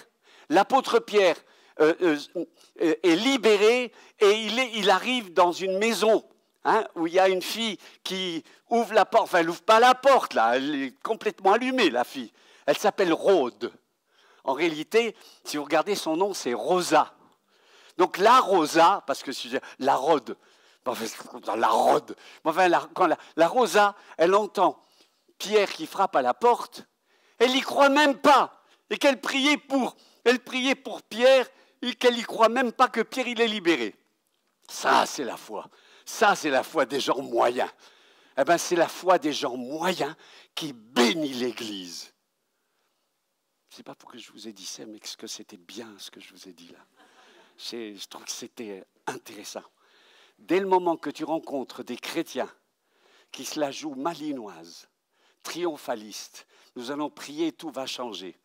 est libéré et il arrive dans une maison, hein, où il y a une fille qui ouvre la porte. Enfin, elle n'ouvre pas la porte, là, elle est complètement allumée, la fille. Elle s'appelle Rhode. En réalité, si vous regardez son nom, c'est Rosa. Donc la Rosa, parce que la Rhode, la Rhode, enfin, quand la Rosa, elle entend Pierre qui frappe à la porte, elle n'y croit même pas, et qu'elle priait pour Pierre, et qu'elle n'y croit même pas que Pierre il est libéré. Ça, c'est la foi. Ça, c'est la foi des gens moyens. Eh bien, c'est la foi des gens moyens qui bénit l'Église. Je ne sais pas pourquoi je vous ai dit ça, mais est-ce que c'était bien ce que je vous ai dit là? Je trouve que c'était intéressant. Dès le moment que tu rencontres des chrétiens qui se la jouent malinoise, triomphaliste, nous allons prier, tout va changer.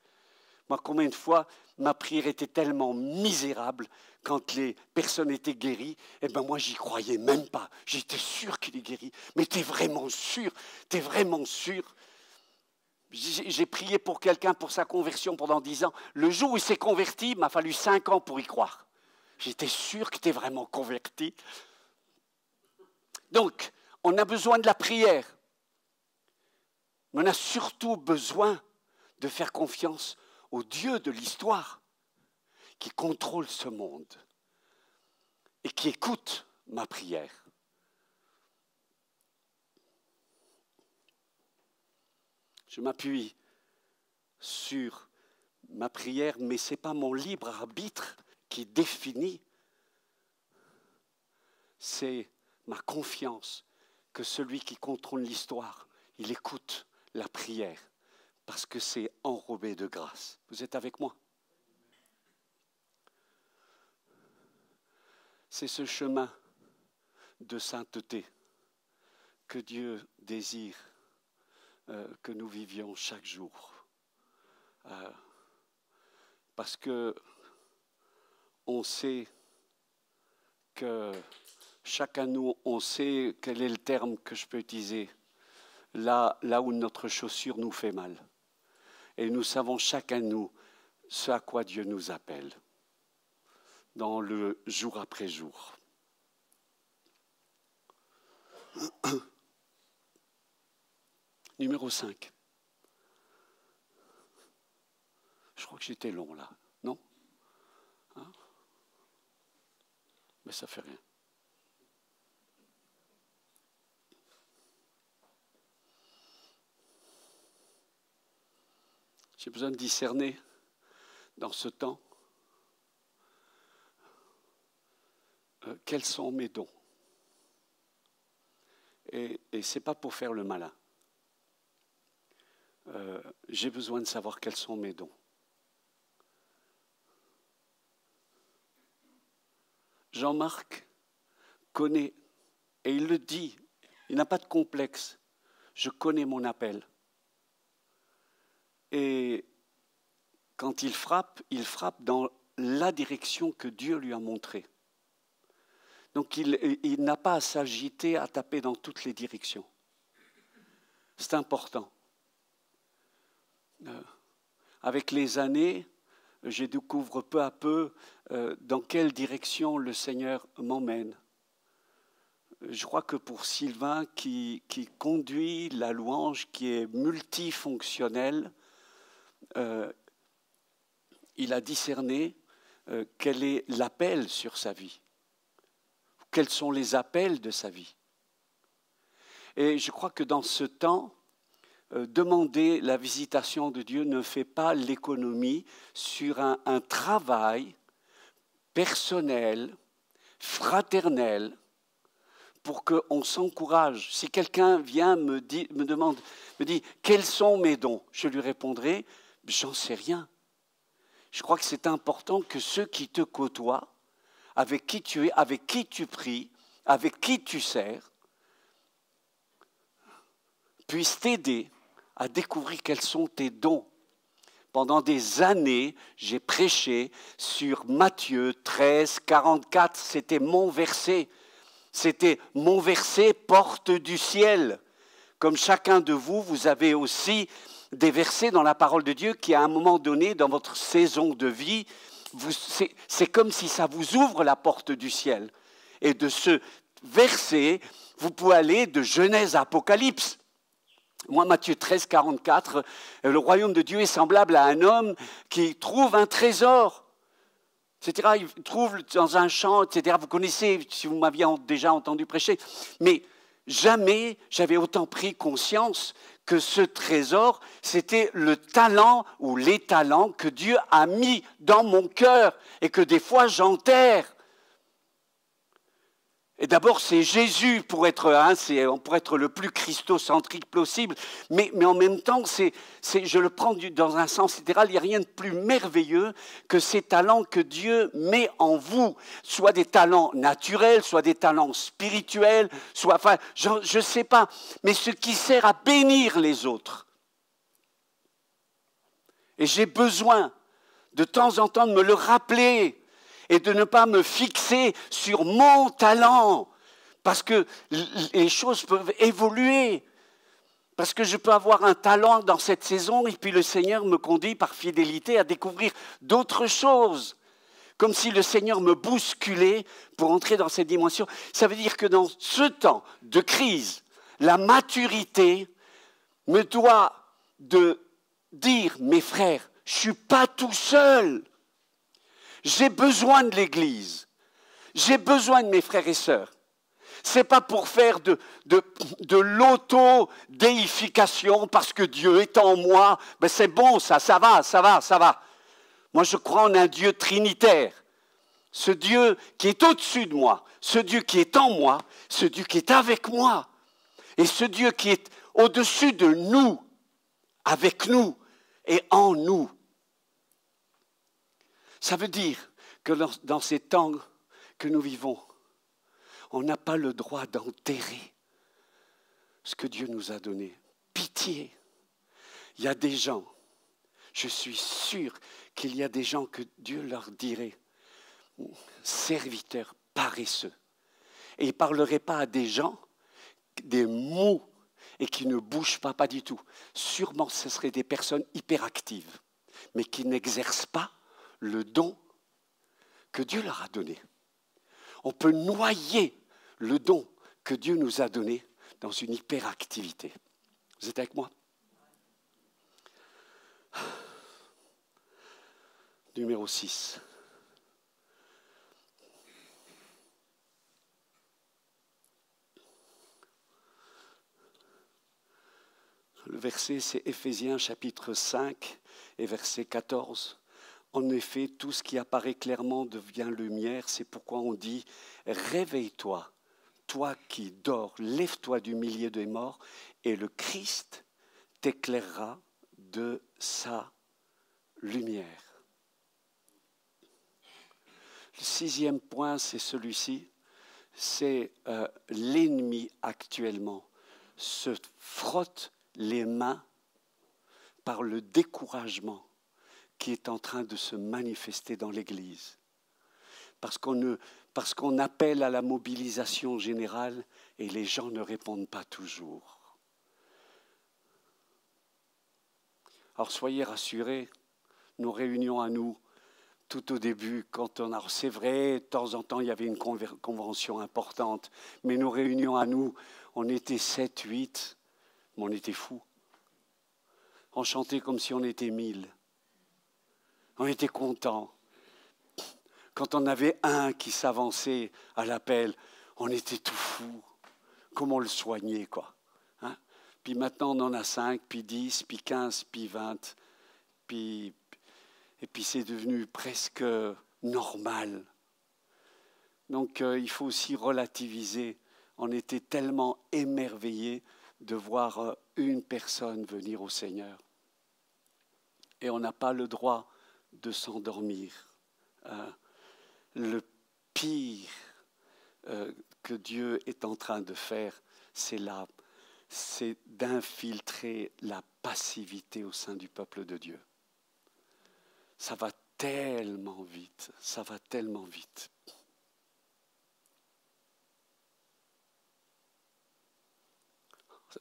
Moi, combien de fois ma prière était tellement misérable quand les personnes étaient guéries, eh bien moi, j'y croyais même pas. J'étais sûr qu'il est guéri. Mais t'es vraiment sûr? T'es vraiment sûr? J'ai prié pour quelqu'un pour sa conversion pendant 10 ans. Le jour où il s'est converti, il m'a fallu 5 ans pour y croire. J'étais sûr que t'es vraiment converti. Donc, on a besoin de la prière. Mais on a surtout besoin de faire confiance au Dieu de l'histoire qui contrôle ce monde et qui écoute ma prière. Je m'appuie sur ma prière, mais ce n'est pas mon libre arbitre qui définit. C'est ma confiance que celui qui contrôle l'histoire, il écoute la prière parce que c'est enrobé de grâce. Vous êtes avec moi? C'est ce chemin de sainteté que Dieu désire que nous vivions chaque jour. Parce que on sait que chacun de nous, on sait quel est le terme que je peux utiliser, là où notre chaussure nous fait mal. Et nous savons chacun de nous ce à quoi Dieu nous appelle dans le jour après jour. Numéro 5. Je crois que j'étais long là, non? Hein? Mais ça fait rien. J'ai besoin de discerner dans ce temps quels sont mes dons. Et ce n'est pas pour faire le malin. J'ai besoin de savoir quels sont mes dons. Jean-Marc connaît, et il le dit, il n'a pas de complexe. Je connais mon appel. Et quand il frappe dans la direction que Dieu lui a montrée. Donc il n'a pas à s'agiter, à taper dans toutes les directions. C'est important. Avec les années, je découvre peu à peu dans quelle direction le Seigneur m'emmène. Je crois que pour Sylvain, qui conduit la louange, qui est multifonctionnelle, il a discerné quel est l'appel sur sa vie. Quels sont les appels de sa vie. Et je crois que dans ce temps, demander la visitation de Dieu ne fait pas l'économie sur un travail personnel, fraternel, pour qu'on s'encourage. Si quelqu'un vient me dit, quels sont mes dons, je lui répondrai, j'en sais rien. Je crois que c'est important que ceux qui te côtoient, avec qui tu es, avec qui tu pries, avec qui tu sers, puissent t'aider à découvrir quels sont tes dons. Pendant des années, j'ai prêché sur Matthieu 13, 44. C'était mon verset. C'était mon verset, porte du ciel. Comme chacun de vous, vous avez aussi des versets dans la parole de Dieu qui, à un moment donné, dans votre saison de vie, c'est comme si ça vous ouvre la porte du ciel. Et de ce verset, vous pouvez aller de Genèse à Apocalypse. Moi, Matthieu 13, 44, le royaume de Dieu est semblable à un homme qui trouve un trésor, etc. Il trouve dans un champ, etc. Vous connaissez, si vous m'aviez déjà entendu prêcher. Mais jamais j'avais autant pris conscience que ce trésor, c'était le talent ou les talents que Dieu a mis dans mon cœur et que des fois j'enterre. Et d'abord, c'est Jésus pour être le plus christocentrique possible, mais en même temps, je le prends dans un sens littéral, il n'y a rien de plus merveilleux que ces talents que Dieu met en vous, soit des talents naturels, soit des talents spirituels, je ne sais pas, mais ce qui sert à bénir les autres. Et j'ai besoin de temps en temps de me le rappeler, et de ne pas me fixer sur mon talent, parce que les choses peuvent évoluer, parce que je peux avoir un talent dans cette saison, et puis le Seigneur me conduit par fidélité à découvrir d'autres choses, comme si le Seigneur me bousculait pour entrer dans cette dimension. Ça veut dire que dans ce temps de crise, la maturité me doit de dire, mes frères, je ne suis pas tout seul. J'ai besoin de l'Église. J'ai besoin de mes frères et sœurs. Ce n'est pas pour faire de l'auto-déification parce que Dieu est en moi. Ben c'est bon, ça va. Moi, je crois en un Dieu trinitaire. Ce Dieu qui est au-dessus de moi, ce Dieu qui est en moi, ce Dieu qui est avec moi. Et ce Dieu qui est au-dessus de nous, avec nous et en nous. Ça veut dire que dans ces temps que nous vivons, on n'a pas le droit d'enterrer ce que Dieu nous a donné. Pitié. Il y a des gens, je suis sûr qu'il y a des gens que Dieu leur dirait, serviteurs paresseux. Et il ne parlerait pas à des gens, des mous, et qui ne bougent pas du tout. Sûrement, ce seraient des personnes hyperactives, mais qui n'exercent pas le don que Dieu leur a donné. On peut noyer le don que Dieu nous a donné dans une hyperactivité. Vous êtes avec moi? Numéro 6. Le verset, c'est Éphésiens chapitre 5 et verset 14. En effet, tout ce qui apparaît clairement devient lumière. C'est pourquoi on dit « Réveille-toi, toi qui dors, lève-toi du milieu des morts, et le Christ t'éclairera de sa lumière. » Le 6e point, c'est celui-ci. C'est l'ennemi actuellement se frotte les mains par le découragement qui est en train de se manifester dans l'Église. Parce qu'on appelle à la mobilisation générale et les gens ne répondent pas toujours. Alors soyez rassurés, nos réunions à nous, tout au début, c'est vrai, de temps en temps, il y avait une convention importante, mais nos réunions à nous, on était 7, 8, mais on était fous. On chantait comme si on était 1000. On était contents. Quand on avait un qui s'avançait à l'appel, on était tout fou. Comment le soigner, quoi. Hein? Puis maintenant, on en a 5, puis 10, puis 15, puis 20. Et puis c'est devenu presque normal. Donc il faut aussi relativiser. On était tellement émerveillés de voir une personne venir au Seigneur. Et on n'a pas le droit de s'endormir. Le pire que Dieu est en train de faire, c'est c'est d'infiltrer la passivité au sein du peuple de Dieu. Ça va tellement vite, ça va tellement vite.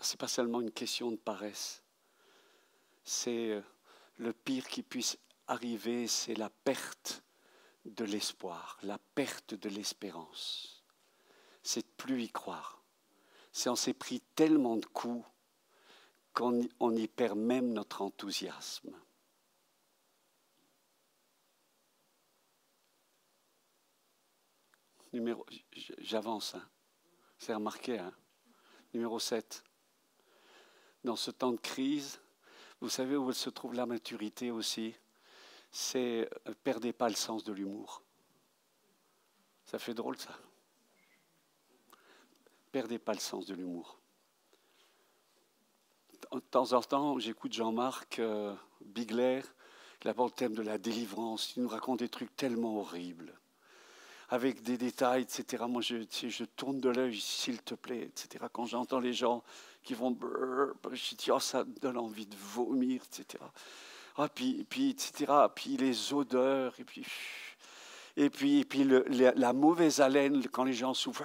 Ce n'est pas seulement une question de paresse. C'est le pire qui puisse arriver, c'est la perte de l'espoir, la perte de l'espérance. C'est de plus y croire. C'est on s'est pris tellement de coups qu'on y perd même notre enthousiasme. J'avance, hein. C'est remarqué, hein. Numéro 7. Dans ce temps de crise, vous savez où se trouve la maturité aussi? C'est perdez pas le sens de l'humour. Ça fait drôle, ça. Perdez pas le sens de l'humour. De temps en temps, j'écoute Jean-Marc Bigler, qui aborde le thème de la délivrance. Il nous raconte des trucs tellement horribles, avec des détails, etc. Moi, je tourne de l'œil, s'il te plaît, etc. Quand j'entends les gens qui vont... Je dis, oh, ça donne envie de vomir, etc. Ah, puis, etc. Puis les odeurs, et puis la mauvaise haleine quand les gens souffrent.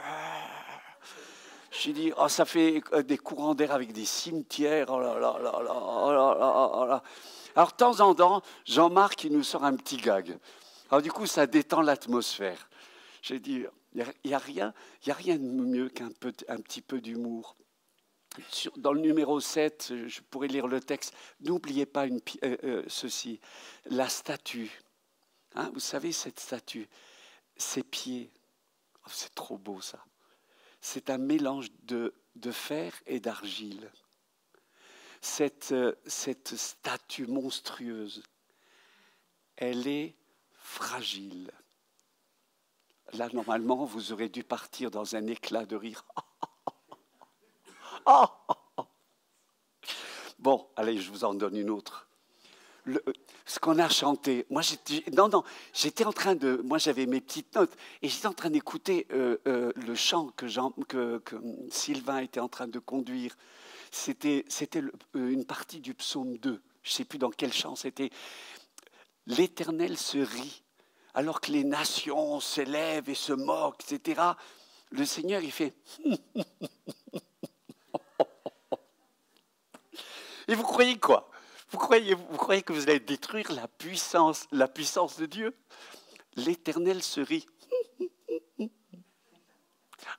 Je dis, oh, ça fait des courants d'air avec des cimetières. Oh là là là là, oh là là, oh là. Alors, de temps en temps, Jean-Marc, il nous sort un petit gag. Alors, du coup, ça détend l'atmosphère. J'ai dit, il n'y a rien de mieux qu'un petit peu d'humour. Dans le numéro 7, je pourrais lire le texte. N'oubliez pas ceci, la statue. Hein, vous savez, cette statue, ses pieds, oh, c'est trop beau ça. C'est un mélange de fer et d'argile. Cette statue monstrueuse, elle est fragile. Là, normalement, vous aurez dû partir dans un éclat de rire. Bon, allez, je vous en donne une autre. Ce qu'on a chanté, moi j'étais en train de, moi j'avais mes petites notes et j'étais en train d'écouter le chant que Sylvain était en train de conduire. C'était une partie du psaume 2, je ne sais plus dans quel chant c'était. L'Éternel se rit alors que les nations s'élèvent et se moquent, etc. Le Seigneur, il fait... Et vous croyez quoi? Vous croyez que vous allez détruire la puissance de Dieu? L'Éternel se rit.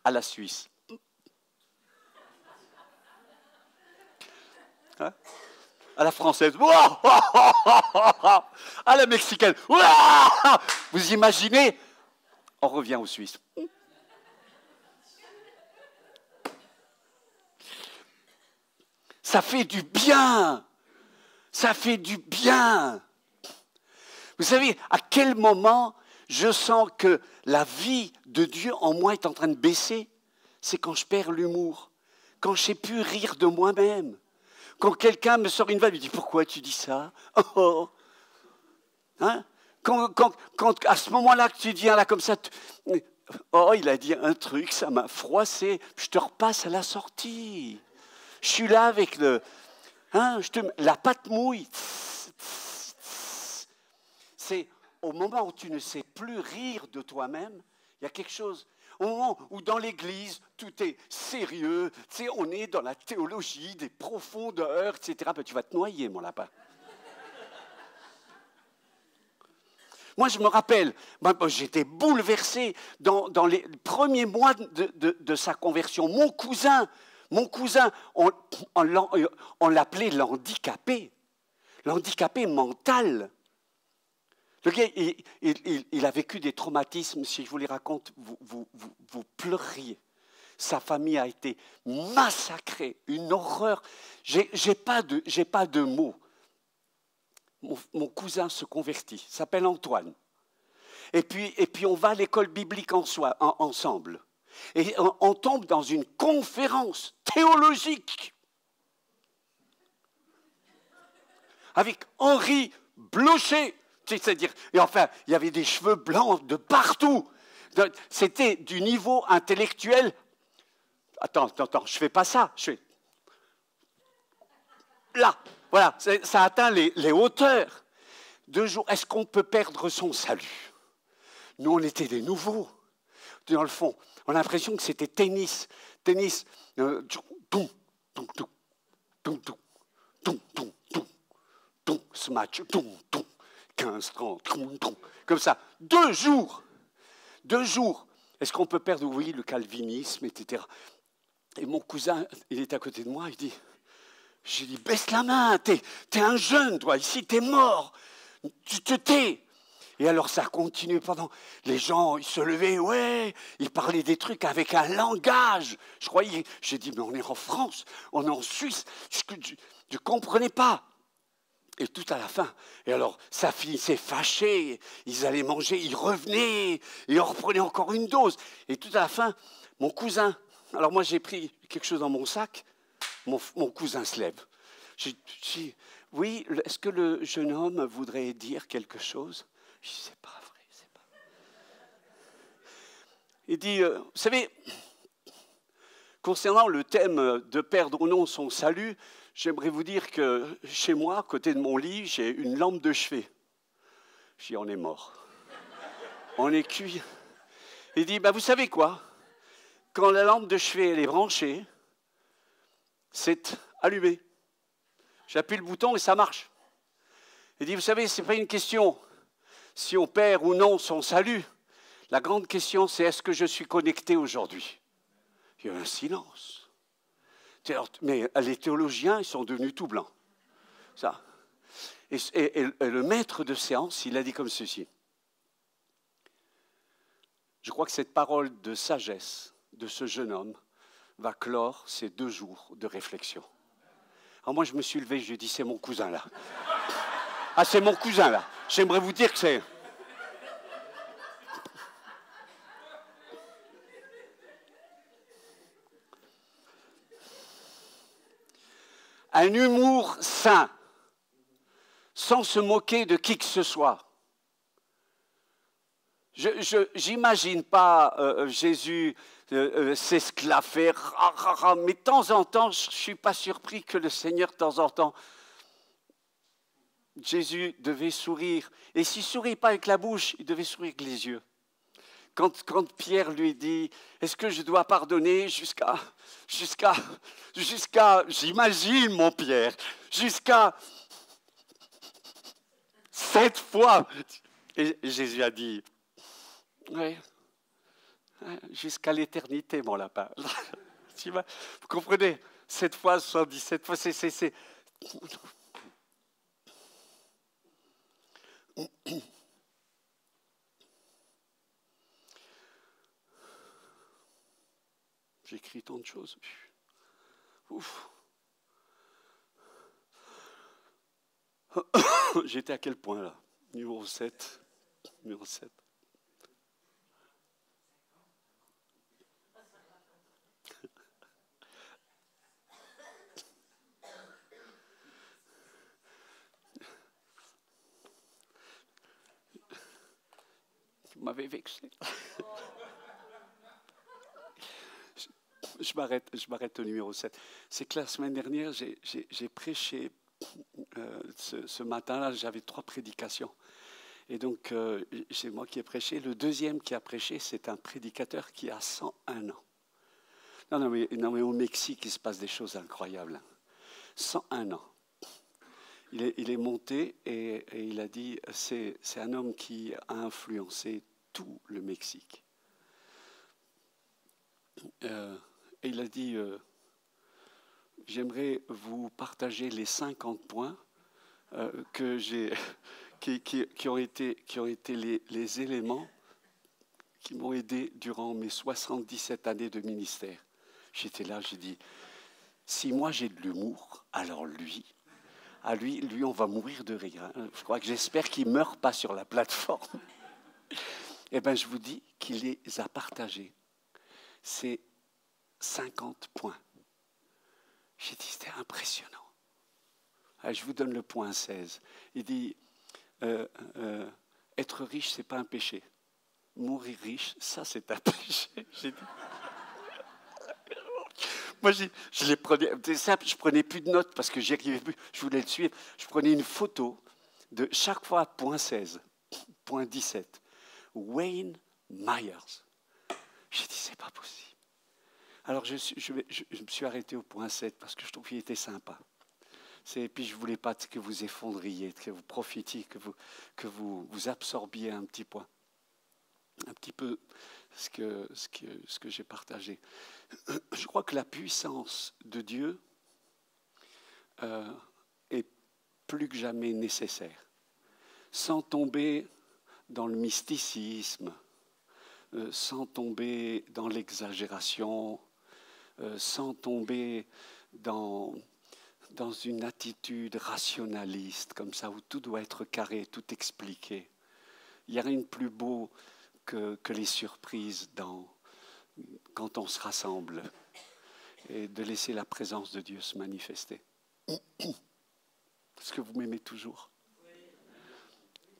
À la Suisse. Hein? À la française. À la mexicaine. Vous imaginez? On revient aux Suisses. Ça fait du bien. Ça fait du bien. Vous savez, à quel moment je sens que la vie de Dieu en moi est en train de baisser? C'est quand je perds l'humour. Quand je ne sais plus rire de moi-même. Quand quelqu'un me sort une vanne, il me dit « Pourquoi tu dis ça ?» Hein? Quand à ce moment-là que tu viens là comme ça, oh, il a dit un truc, ça m'a froissé, je te repasse à la sortie. Je suis là avec la patte mouille. C'est au moment où tu ne sais plus rire de toi-même, il y a quelque chose. Au moment où dans l'église, tout est sérieux, tu sais, on est dans la théologie, des profondeurs, etc. Ben, tu vas te noyer, mon lapin. Moi, je me rappelle, j'étais bouleversé dans les premiers mois de sa conversion. Mon cousin, on l'appelait l'handicapé mental. Le gars, il a vécu des traumatismes, si je vous les raconte, vous pleuriez. Sa famille a été massacrée, une horreur. J'ai pas de mots. Mon cousin se convertit, s'appelle Antoine. Et puis on va à l'école biblique ensemble. Et on tombe dans une conférence théologique avec Henri Blocher. C'est-à-dire, et enfin, il y avait des cheveux blancs de partout. C'était du niveau intellectuel. Attends, je fais pas ça. là, voilà, ça atteint les hauteurs. 2 jours, est-ce qu'on peut perdre son salut? Nous, on était des nouveaux. Dans le fond, on a l'impression que c'était tennis. Tennis, ce match, 15, 30, comme ça. 2 jours. 2 jours. Est-ce qu'on peut perdre, oui, le calvinisme, etc. Et mon cousin, il est à côté de moi, il dit, j'ai dit, baisse la main, t'es un jeune, toi, ici, t'es mort. Tu te tais. Et alors ça continue pendant. Les gens, ils se levaient, ouais, ils parlaient des trucs avec un langage. Je croyais, j'ai dit, mais on est en France, on est en Suisse. Je ne comprenais pas. Et tout à la fin. Et alors, sa fille s'est fâchée, ils allaient manger, ils revenaient, et on reprenait encore une dose. Et tout à la fin, mon cousin, alors moi j'ai pris quelque chose dans mon sac, mon cousin se lève. J'ai dit, oui, est-ce que le jeune homme voudrait dire quelque chose? Je dis, c'est pas vrai, c'est pas vrai. Il dit, vous savez, concernant le thème de perdre ou non son salut, j'aimerais vous dire que chez moi, à côté de mon lit, j'ai une lampe de chevet. Je dis, on est mort. On est cuit. Il dit, vous savez quoi? Quand la lampe de chevet elle est branchée, c'est allumé. J'appuie le bouton et ça marche. Il dit, vous savez, ce n'est pas une question si on perd ou non son salut. La grande question, c'est est-ce que je suis connecté aujourd'hui? Il y a un silence. Mais les théologiens, ils sont devenus tout blancs. Ça. Et le maître de séance, il a dit comme ceci. Je crois que cette parole de sagesse de ce jeune homme va clore ces 2 jours de réflexion. Alors moi, je me suis levé, je lui ai dit, c'est mon cousin là. Ah, c'est mon cousin là. J'aimerais vous dire que c'est... Un humour sain, sans se moquer de qui que ce soit. Je n'imagine pas Jésus s'esclaffer, mais de temps en temps, je ne suis pas surpris que le Seigneur, de temps en temps, Jésus devait sourire. Et s'il ne sourit pas avec la bouche, il devait sourire avec les yeux. Quand Pierre lui dit, est-ce que je dois pardonner jusqu'à, j'imagine mon Pierre, jusqu'à 7 fois. Et Jésus a dit, oui, jusqu'à l'éternité, mon lapin. Vous comprenez? 7 fois, 77 fois, c'est... J'écris tant de choses. Ouf. J'étais à quel point là? Numéro 7. Numéro 7. Vous m'avez vexé. Je m'arrête au numéro 7. C'est que la semaine dernière, j'ai prêché, ce matin-là, j'avais 3 prédications. Et donc, c'est moi qui ai prêché. Le deuxième qui a prêché, c'est un prédicateur qui a 101 ans. Non, mais au Mexique, il se passe des choses incroyables. 101 ans. Il est monté et il a dit, c'est un homme qui a influencé tout le Mexique. Et il a dit, j'aimerais vous partager les 50 points que j'ai, qui ont été les éléments qui m'ont aidé durant mes 77 années de ministère. J'étais là, j'ai dit, si moi j'ai de l'humour, alors lui, on va mourir de rire. J'espère qu'il ne meurt pas sur la plateforme. Eh bien, je vous dis qu'il les a partagés. C'est 50 points. J'ai dit, c'était impressionnant. Allez, je vous donne le point 16. Il dit, être riche, ce n'est pas un péché. Mourir riche, ça, c'est un péché. J'ai dit, Moi, je les prenais, c'est simple, je prenais plus de notes parce que j'y arrivais plus, je voulais le suivre. Je prenais une photo de chaque fois point 16, point 17. Wayne Myers. J'ai dit, c'est pas possible. Alors, je me suis arrêté au point 7 parce que je trouve qu'il était sympa. Et puis, je ne voulais pas que vous effondriez, que vous profitiez, que vous absorbiez un petit point. Un petit peu ce que j'ai partagé. Je crois que la puissance de Dieu est plus que jamais nécessaire. Sans tomber dans le mysticisme, sans tomber dans l'exagération, sans tomber dans une attitude rationaliste, comme ça, où tout doit être carré, tout expliqué. Il n'y a rien de plus beau que les surprises quand on se rassemble et de laisser la présence de Dieu se manifester. Est-ce que vous m'aimez toujours?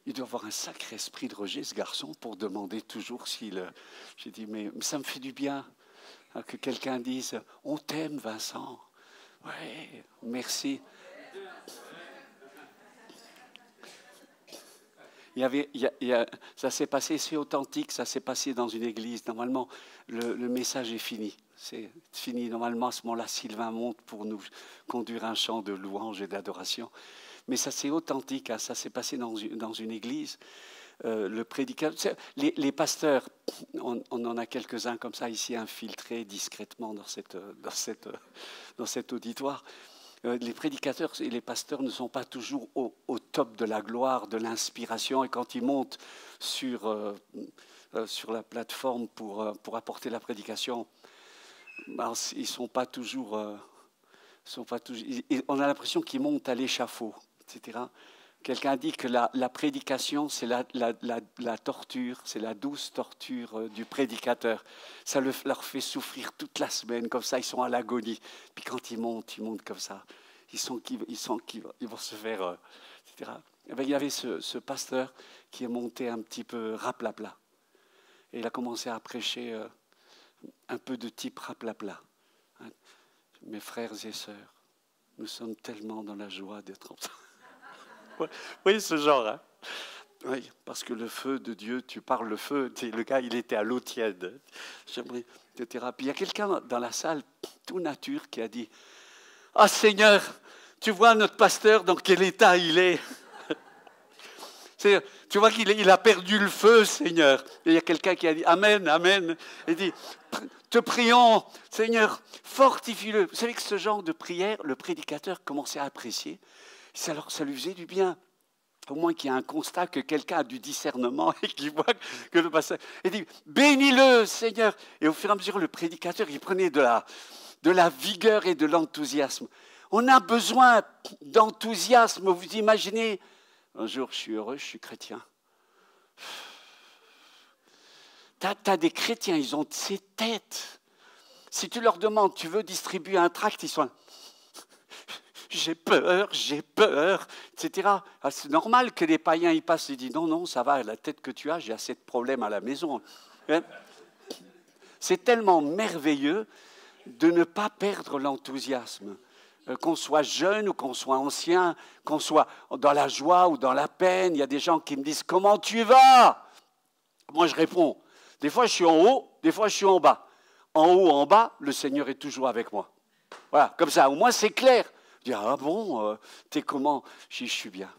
Il doit avoir un sacré esprit de rejet, ce garçon, pour demander toujours s'il... J'ai dit, mais ça me fait du bien que quelqu'un dise « On t'aime, Vincent ». Oui, merci. Ça s'est passé, c'est authentique, ça s'est passé dans une église. Normalement, le message est fini. C'est fini. Normalement, à ce moment-là, Sylvain monte pour nous conduire un chant de louange et d'adoration. Mais ça, c'est authentique. Hein, ça s'est passé dans une église. Le prédicateur, les pasteurs, on en a quelques-uns comme ça ici infiltrés discrètement dans cet auditoire. Les prédicateurs et les pasteurs ne sont pas toujours au top de la gloire, de l'inspiration, et quand ils montent sur la plateforme pour apporter la prédication, ben, ils sont pas toujours. On a l'impression qu'ils montent à l'échafaud, etc. Quelqu'un dit que la prédication, c'est la torture, c'est la douce torture du prédicateur. Ça leur fait souffrir toute la semaine, comme ça, ils sont à l'agonie. Puis quand ils montent comme ça. Ils sentent qu'ils vont se faire, etc. Et bien, il y avait ce pasteur qui est monté un petit peu raplapla. Et il a commencé à prêcher un peu de type raplapla. Hein. Mes frères et sœurs, nous sommes tellement dans la joie d'être ensemble. Oui, ce genre. Hein. Oui, parce que le feu de Dieu, tu parles le feu, le gars, il était à l'eau tiède. J'aimerais, etc. Puis il y a quelqu'un dans la salle, tout nature, qui a dit « Ah Seigneur, tu vois notre pasteur dans quel état il est ?» Tu vois qu'il a perdu le feu, Seigneur. Et il y a quelqu'un qui a dit « Amen, Amen ». Il dit « Te prions, Seigneur, fortifie-le ». Vous savez que ce genre de prière, le prédicateur commençait à apprécier. Ça lui faisait du bien. Au moins qu'il y ait un constat que quelqu'un a du discernement et qu'il voit que le pasteur... Il dit « Bénis-le, Seigneur ». Et au fur et à mesure, le prédicateur, il prenait de la vigueur et de l'enthousiasme. On a besoin d'enthousiasme. Vous imaginez, un jour, je suis heureux, je suis chrétien. T'as des chrétiens, ils ont ces têtes. Si tu leur demandes, tu veux distribuer un tract, ils sont... J'ai peur, etc. Ah, c'est normal que les païens y passent et disent non, non, ça va, la tête que tu as, j'ai assez de problèmes à la maison. C'est tellement merveilleux de ne pas perdre l'enthousiasme. Qu'on soit jeune ou qu'on soit ancien, qu'on soit dans la joie ou dans la peine, il y a des gens qui me disent « Comment tu vas ?» Moi, je réponds. Des fois, je suis en haut, des fois, je suis en bas. En haut, en bas, le Seigneur est toujours avec moi. Voilà, comme ça, au moins, c'est clair. Je dis « Ah bon, t'es comment ?» Je dis « Je suis bien.